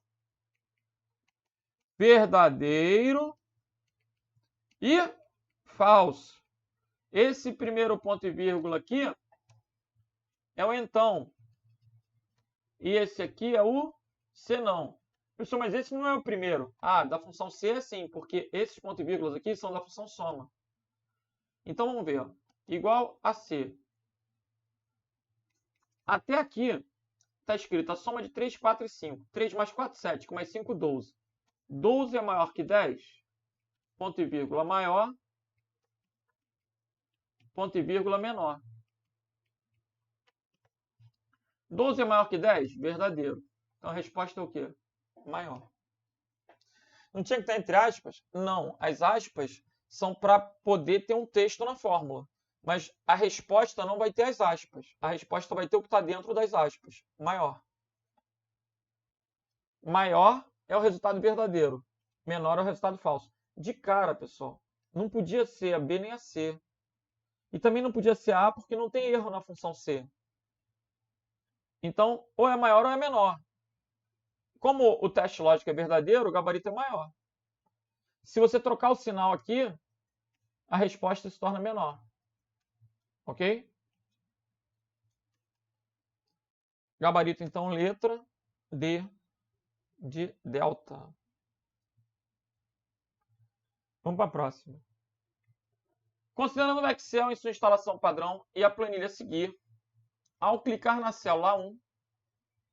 verdadeiro e falso. Esse primeiro ponto e vírgula aqui é o então. E esse aqui é o senão. Pessoal, mas esse não é o primeiro. Ah, da função C é sim, porque esses pontos e vírgulas aqui são da função soma. Então, vamos ver. Ó. Igual a C. Até aqui, está escrito a soma de 3, 4 e 5. 3 mais 4, 7. Com mais 5, 12. 12 é maior que 10. Ponto e vírgula maior. Ponto e vírgula menor. 12 é maior que 10? Verdadeiro. Então, a resposta é o quê? Maior. Não tinha que estar entre aspas? Não. As aspas são para poder ter um texto na fórmula. Mas a resposta não vai ter as aspas. A resposta vai ter o que está dentro das aspas. Maior. Maior é o resultado verdadeiro. Menor é o resultado falso. De cara, pessoal. Não podia ser a B nem a C. E também não podia ser a A porque não tem erro na função C. Então, ou é maior ou é menor. Como o teste lógico é verdadeiro, o gabarito é maior. Se você trocar o sinal aqui, a resposta se torna menor. Ok? Gabarito, então, letra D de delta. Vamos para a próxima. Considerando o Excel em sua instalação padrão e a planilha a seguir, ao clicar na célula A1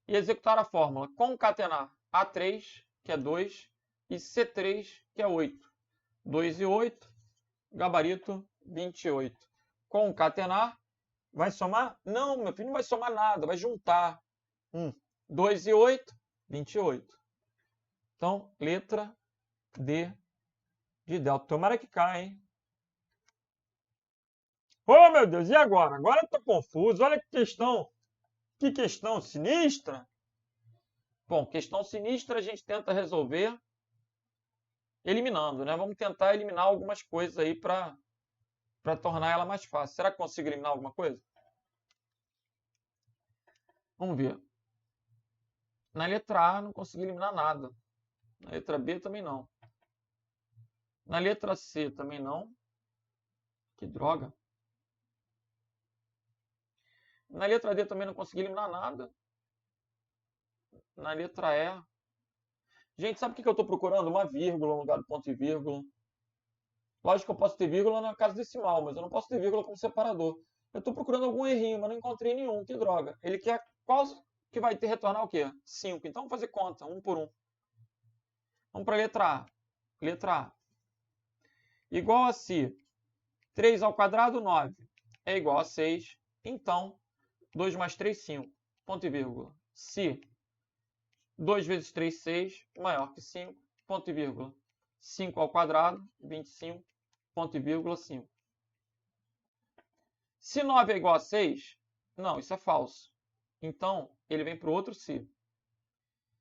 e executar a fórmula concatenar A3, que é 2, e C3, que é 8. 2 e 8, gabarito 28. Concatenar, vai somar? Não, meu filho, não vai somar nada, vai juntar. 2 e 8, 28. Então, letra D de delta. Tomara que caia, hein? Oh, meu Deus, e agora? Agora eu tô confuso. Olha que questão sinistra. Bom, questão sinistra a gente tenta resolver eliminando, né? Vamos tentar eliminar algumas coisas aí para tornar ela mais fácil. Será que consigo eliminar alguma coisa? Vamos ver. Na letra A não consegui eliminar nada. Na letra B também não. Na letra C também não. Que droga. Na letra D também não consegui eliminar nada. Na letra E. Gente, sabe o que eu estou procurando? Uma vírgula no lugar do ponto e vírgula. Lógico que eu posso ter vírgula na casa decimal, mas eu não posso ter vírgula como separador. Eu estou procurando algum errinho, mas não encontrei nenhum. Que droga. Ele quer qual que vai ter retornar o quê? 5. Então vamos fazer conta, um por um. Vamos para a letra A. Letra A. Igual a se 3 ao quadrado, 9. É igual a 6. Então, 2 mais 3, 5. Ponto e vírgula. Se 2 vezes 3, 6, maior que 5, ponto e vírgula. 5 ao quadrado, 25, ponto e vírgula, 5. Se 9 é igual a 6, não, isso é falso. Então, ele vem para o outro se.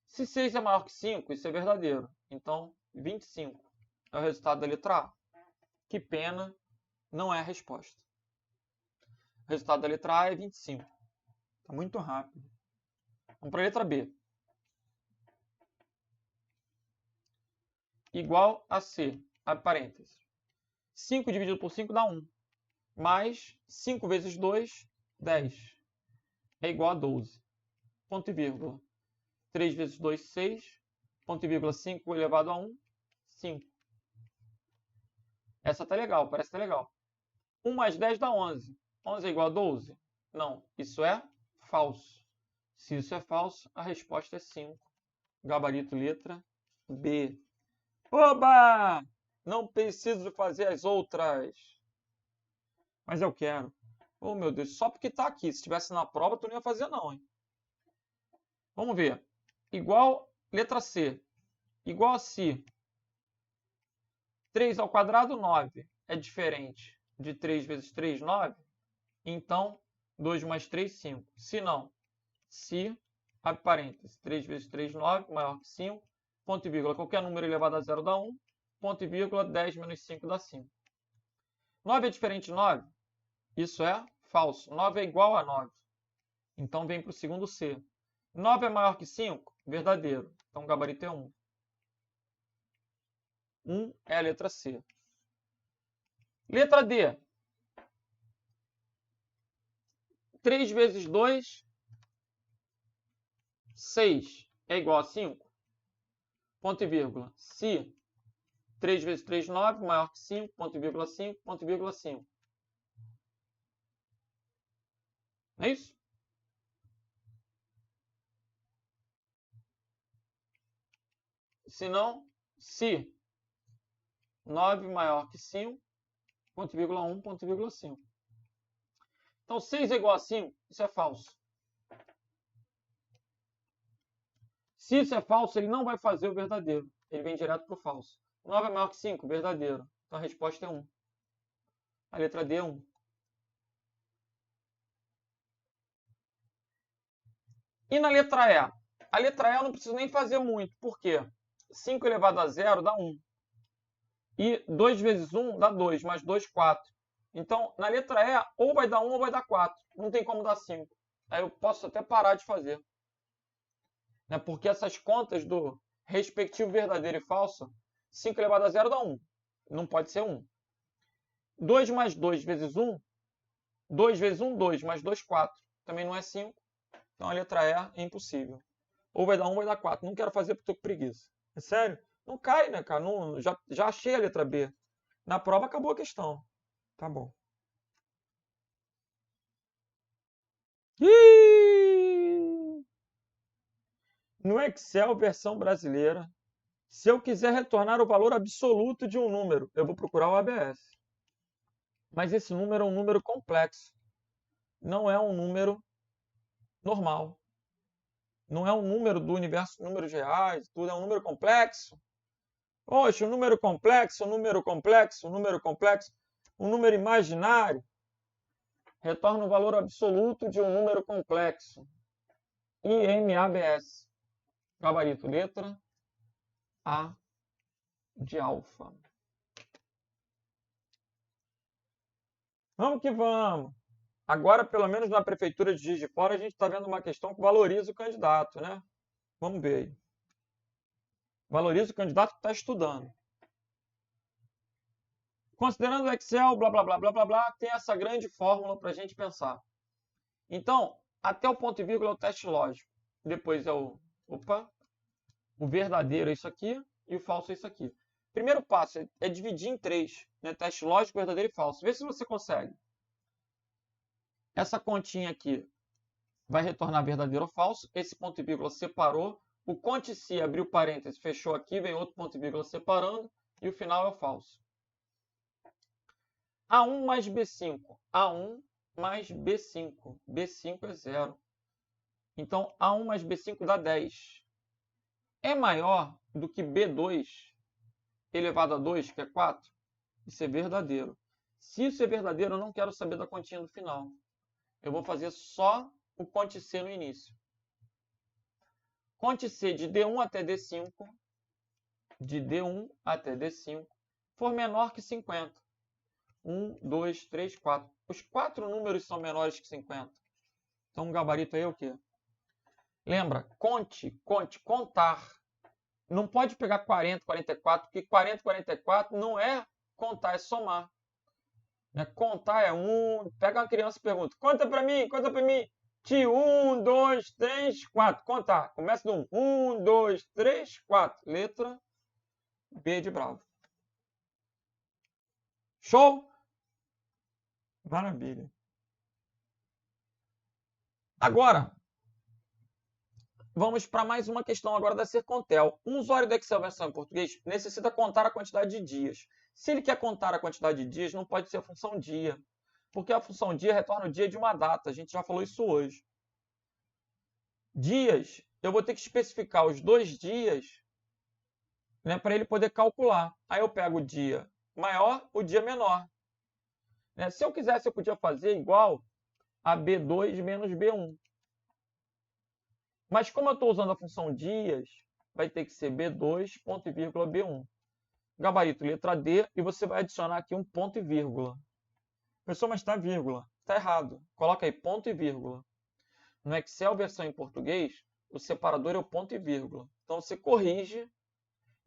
Se 6 é maior que 5, isso é verdadeiro. Então, 25 é o resultado da letra A. Que pena, não é a resposta. O resultado da letra A é 25. Está muito rápido. Vamos para a letra B. Igual a C, abre parênteses. 5 dividido por 5 dá 1. Mais 5 vezes 2, 10. É igual a 12. Ponto e vírgula. 3 vezes 2, 6. Ponto e vírgula, 5 elevado a 1, 5. Essa tá legal, parece que tá legal. 1 mais 10 dá 11. 11 é igual a 12? Não, isso é falso. Se isso é falso, a resposta é 5. Gabarito letra B. Oba! Não preciso fazer as outras. Mas eu quero. Oh, meu Deus, só porque está aqui. Se estivesse na prova, tu não ia fazer não, hein? Vamos ver. Igual, letra C. Igual a se 3 ao quadrado, 9. É diferente de 3 vezes 3, 9. Então, 2 mais 3, 5. Se não, se, abre parênteses, 3 vezes 3, 9, maior que 5. Ponto e vírgula, qualquer número elevado a 0 dá 1. Ponto e vírgula, 10 menos 5 dá 5. 9 é diferente de 9? Isso é falso. 9 é igual a 9. Então, vem para o segundo C. 9 é maior que 5? Verdadeiro. Então, o gabarito é 1. 1 é a letra C. Letra D. 3 vezes 2, 6 é igual a 5? ponto e vírgula. Se 3 vezes 3, 9, maior que 5, ponto e vírgula 5, ponto e vírgula 5. É isso? Se não, se 9 maior que 5, ponto e vírgula 1, ponto e vírgula 5. Então, 6 é igual a 5, isso é falso. Se isso é falso, ele não vai fazer o verdadeiro. Ele vem direto para o falso. 9 é maior que 5, verdadeiro. Então, a resposta é 1. A letra D é 1. E na letra E? A letra E eu não preciso nem fazer muito. Por quê? 5 elevado a 0 dá 1. E 2 vezes 1 dá 2, mais 2, 4. Então, na letra E, ou vai dar 1 ou vai dar 4. Não tem como dar 5. Aí eu posso até parar de fazer. Né? Porque essas contas do respectivo verdadeiro e falso, 5 elevado a 0 dá 1. Não pode ser 1. 2 mais 2 vezes 1, 2 vezes 1, 2, mais 2, 4. Também não é 5. Então a letra E é impossível. Ou vai dar 1 ou vai dar 4. Não quero fazer porque estou com preguiça. É sério? Não cai, né, cara? Não, já achei a letra B. Na prova acabou a questão. Tá bom. No Excel versão brasileira, se eu quiser retornar o valor absoluto de um número, eu vou procurar o ABS. Mas esse número é um número complexo. Não é um número normal. Não é um número do universo, números reais, tudo é um número complexo. Poxa, um número complexo, um número complexo, um número complexo, um número imaginário. Retorna o valor absoluto de um número complexo. IMABS. Gabarito, letra A de alfa. Vamos que vamos. Agora, pelo menos na Prefeitura de Juiz de Fora, a gente está vendo uma questão que valoriza o candidato, né? Vamos ver aí. Valoriza o candidato que está estudando. Considerando o Excel, blá, blá, blá, blá, blá, blá, tem essa grande fórmula para a gente pensar. Então, até o ponto e vírgula é o teste lógico. Depois é o verdadeiro é isso aqui e o falso é isso aqui. Primeiro passo é dividir em 3, né? Teste lógico, verdadeiro e falso. Vê se você consegue. Essa continha aqui vai retornar verdadeiro ou falso. Esse ponto e vírgula separou. O conte-se abriu parênteses, fechou aqui, vem outro ponto e vírgula separando. E o final é o falso. A1 mais B5. A1 mais B5. B5 é 0. Então, A1 mais B5 dá 10. É maior do que B2 elevado a 2, que é 4? Isso é verdadeiro. Se isso é verdadeiro, eu não quero saber da continha no final. Eu vou fazer só o conte-C no início. Conte-C de D1 até D5, de D1 até D5, for menor que 50. 1, 2, 3, 4. Os 4 números são menores que 50. Então, o gabarito aí é o quê? Lembra, contar. Não pode pegar 40, 44, porque 40, 44 não é contar, é somar. Né? Contar é 1. Pega uma criança e pergunta, conta para mim. De 1, 2, 3, 4. Contar. Começa do 1. 1, 2, 3, 4. Letra B de bravo. Show? Maravilha. Agora, vamos para mais uma questão agora da Sercontel. Um usuário da Excel versão em português necessita contar a quantidade de dias. Se ele quer contar a quantidade de dias, não pode ser a função dia. Porque a função dia retorna o dia de uma data. A gente já falou isso hoje. Dias, eu vou ter que especificar os 2 dias, né, para ele poder calcular. Aí eu pego o dia maior, o dia menor. Né? Se eu quisesse, eu podia fazer igual a B2 menos B1. Mas como eu estou usando a função dias, vai ter que ser B2, ponto e vírgula, B1. Gabarito, letra D, e você vai adicionar aqui um ponto e vírgula. Professor, mas está vírgula. Está errado. Coloca aí ponto e vírgula. No Excel versão em português, o separador é o ponto e vírgula. Então você corrige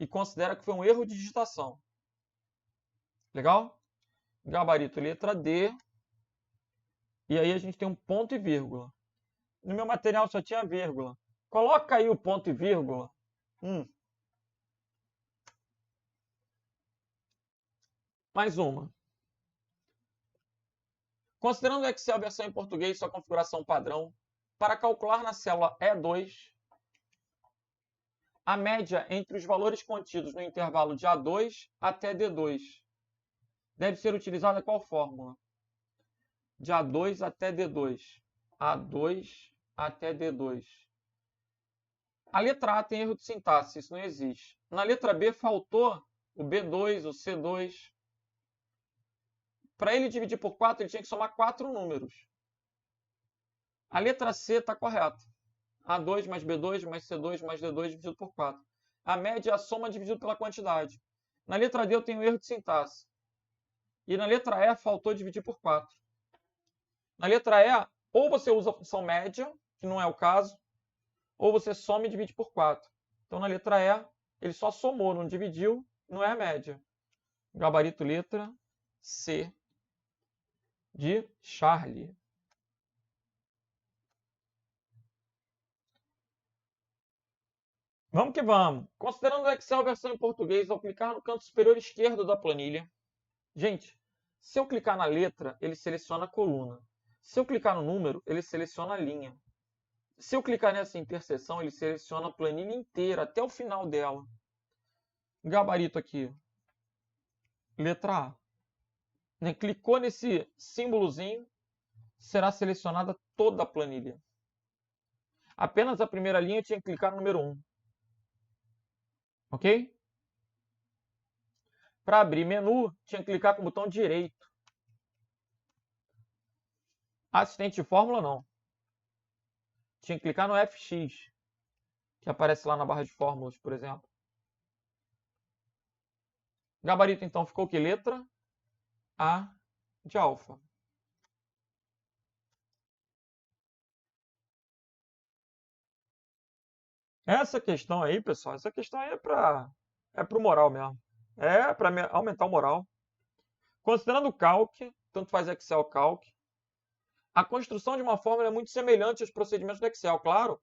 e considera que foi um erro de digitação. Legal? Gabarito, letra D. E aí a gente tem um ponto e vírgula. No meu material só tinha vírgula. Coloca aí o ponto e vírgula. Mais uma. Considerando o Excel versão em português e sua configuração padrão, para calcular na célula E2 a média entre os valores contidos no intervalo de A2 até D2, deve ser utilizada qual fórmula? De A2 até D2. A2 até D2. A letra A tem erro de sintaxe, isso não existe. Na letra B faltou o B2, o C2. Para ele dividir por 4, ele tinha que somar 4 números. A letra C está correta. A2 mais B2 mais C2 mais D2 dividido por 4. A média é a soma dividido pela quantidade. Na letra D eu tenho erro de sintaxe. E na letra E faltou dividir por 4. Na letra E, ou você usa a função média, que não é o caso, ou você soma e divide por 4. Então, na letra E, ele só somou, não dividiu, não é a média. Gabarito letra C de Charlie. Vamos que vamos. Considerando o Excel versão em português, ao clicar no canto superior esquerdo da planilha, gente, se eu clicar na letra, ele seleciona a coluna. Se eu clicar no número, ele seleciona a linha. Se eu clicar nessa interseção, ele seleciona a planilha inteira, até o final dela. Gabarito aqui, letra A. Clicou nesse símbolozinho, será selecionada toda a planilha. Apenas a primeira linha eu tinha que clicar no número 1. Ok? Para abrir menu, tinha que clicar com o botão direito. Assistente de fórmula, não. Tinha que clicar no FX, que aparece lá na barra de fórmulas, por exemplo. Gabarito, então, ficou que letra A de alfa. Essa questão aí, pessoal, essa questão aí é para o moral mesmo. É para aumentar o moral. Considerando o Calc, tanto faz Excel Calc, a construção de uma fórmula é muito semelhante aos procedimentos do Excel, claro.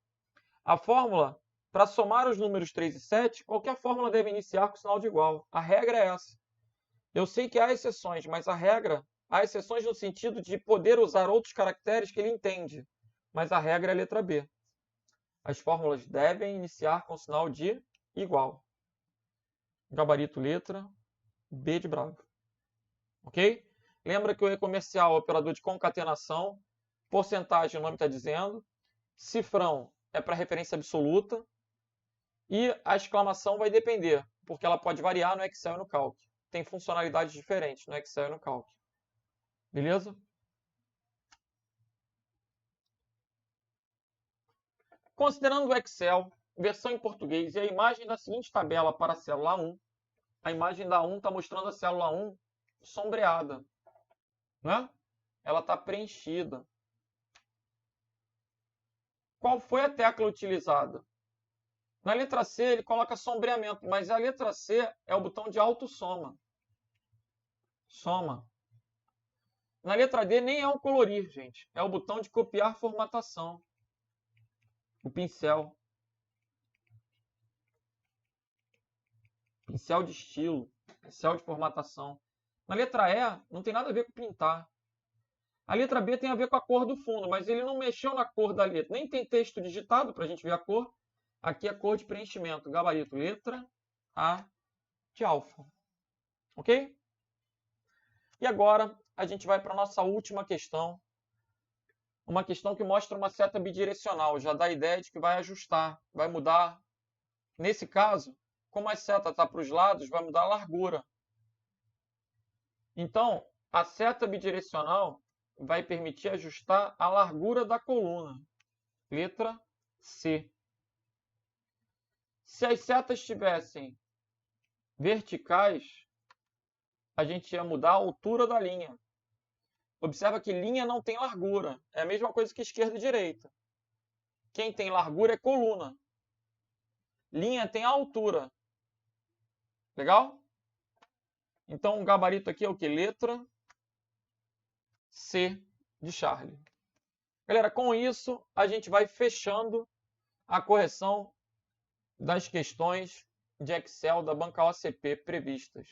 A fórmula, para somar os números 3 e 7, qualquer fórmula deve iniciar com sinal de igual. A regra é essa. Eu sei que há exceções, mas há exceções no sentido de poder usar outros caracteres que ele entende. Mas a regra é a letra B. As fórmulas devem iniciar com sinal de igual. Gabarito letra B de bravo. Ok? Lembra que o E comercial é o operador de concatenação, porcentagem o nome está dizendo, cifrão é para referência absoluta e a exclamação vai depender, porque ela pode variar no Excel e no Calc. Tem funcionalidades diferentes no Excel e no Calc. Beleza? Considerando o Excel, versão em português e a imagem da seguinte tabela para a célula 1, a imagem da 1 está mostrando a célula 1 sombreada. Né? Ela está preenchida. Qual foi a tecla utilizada? Na letra C, ele coloca sombreamento, mas a letra C é o botão de autossoma. Soma. Na letra D, nem é o colorir, gente. É o botão de copiar formatação. O pincel. Pincel de estilo. Pincel de formatação. Na letra E, não tem nada a ver com pintar. A letra B tem a ver com a cor do fundo, mas ele não mexeu na cor da letra. Nem tem texto digitado para a gente ver a cor. Aqui é a cor de preenchimento. Gabarito, letra A de alfa. Ok? E agora a gente vai para a nossa última questão. Uma questão que mostra uma seta bidirecional. Já dá a ideia de que vai ajustar, vai mudar. Nesse caso, como a seta está para os lados, vai mudar a largura. Então, a seta bidirecional vai permitir ajustar a largura da coluna. Letra C. Se as setas estivessem verticais, a gente ia mudar a altura da linha. Observa que linha não tem largura. É a mesma coisa que esquerda e direita. Quem tem largura é coluna. Linha tem altura. Legal? Então, o gabarito aqui é o que? Letra C de Charlie. Galera, com isso, a gente vai fechando a correção das questões de Excel da banca OCP previstas.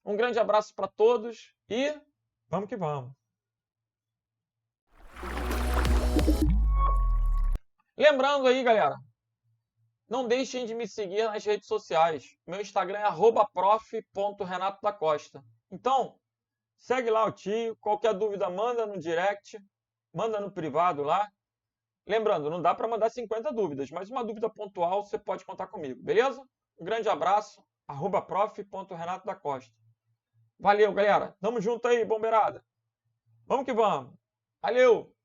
Um grande abraço para todos e vamos que vamos. Lembrando aí, galera, não deixem de me seguir nas redes sociais. Meu Instagram é @prof.renatodacosta. Então, segue lá o tio. Qualquer dúvida, manda no direct, manda no privado lá. Lembrando, não dá para mandar 50 dúvidas, mas uma dúvida pontual você pode contar comigo, beleza? Um grande abraço, @prof.renatodacosta. Valeu, galera. Tamo junto aí, bombeirada. Vamos que vamos. Valeu!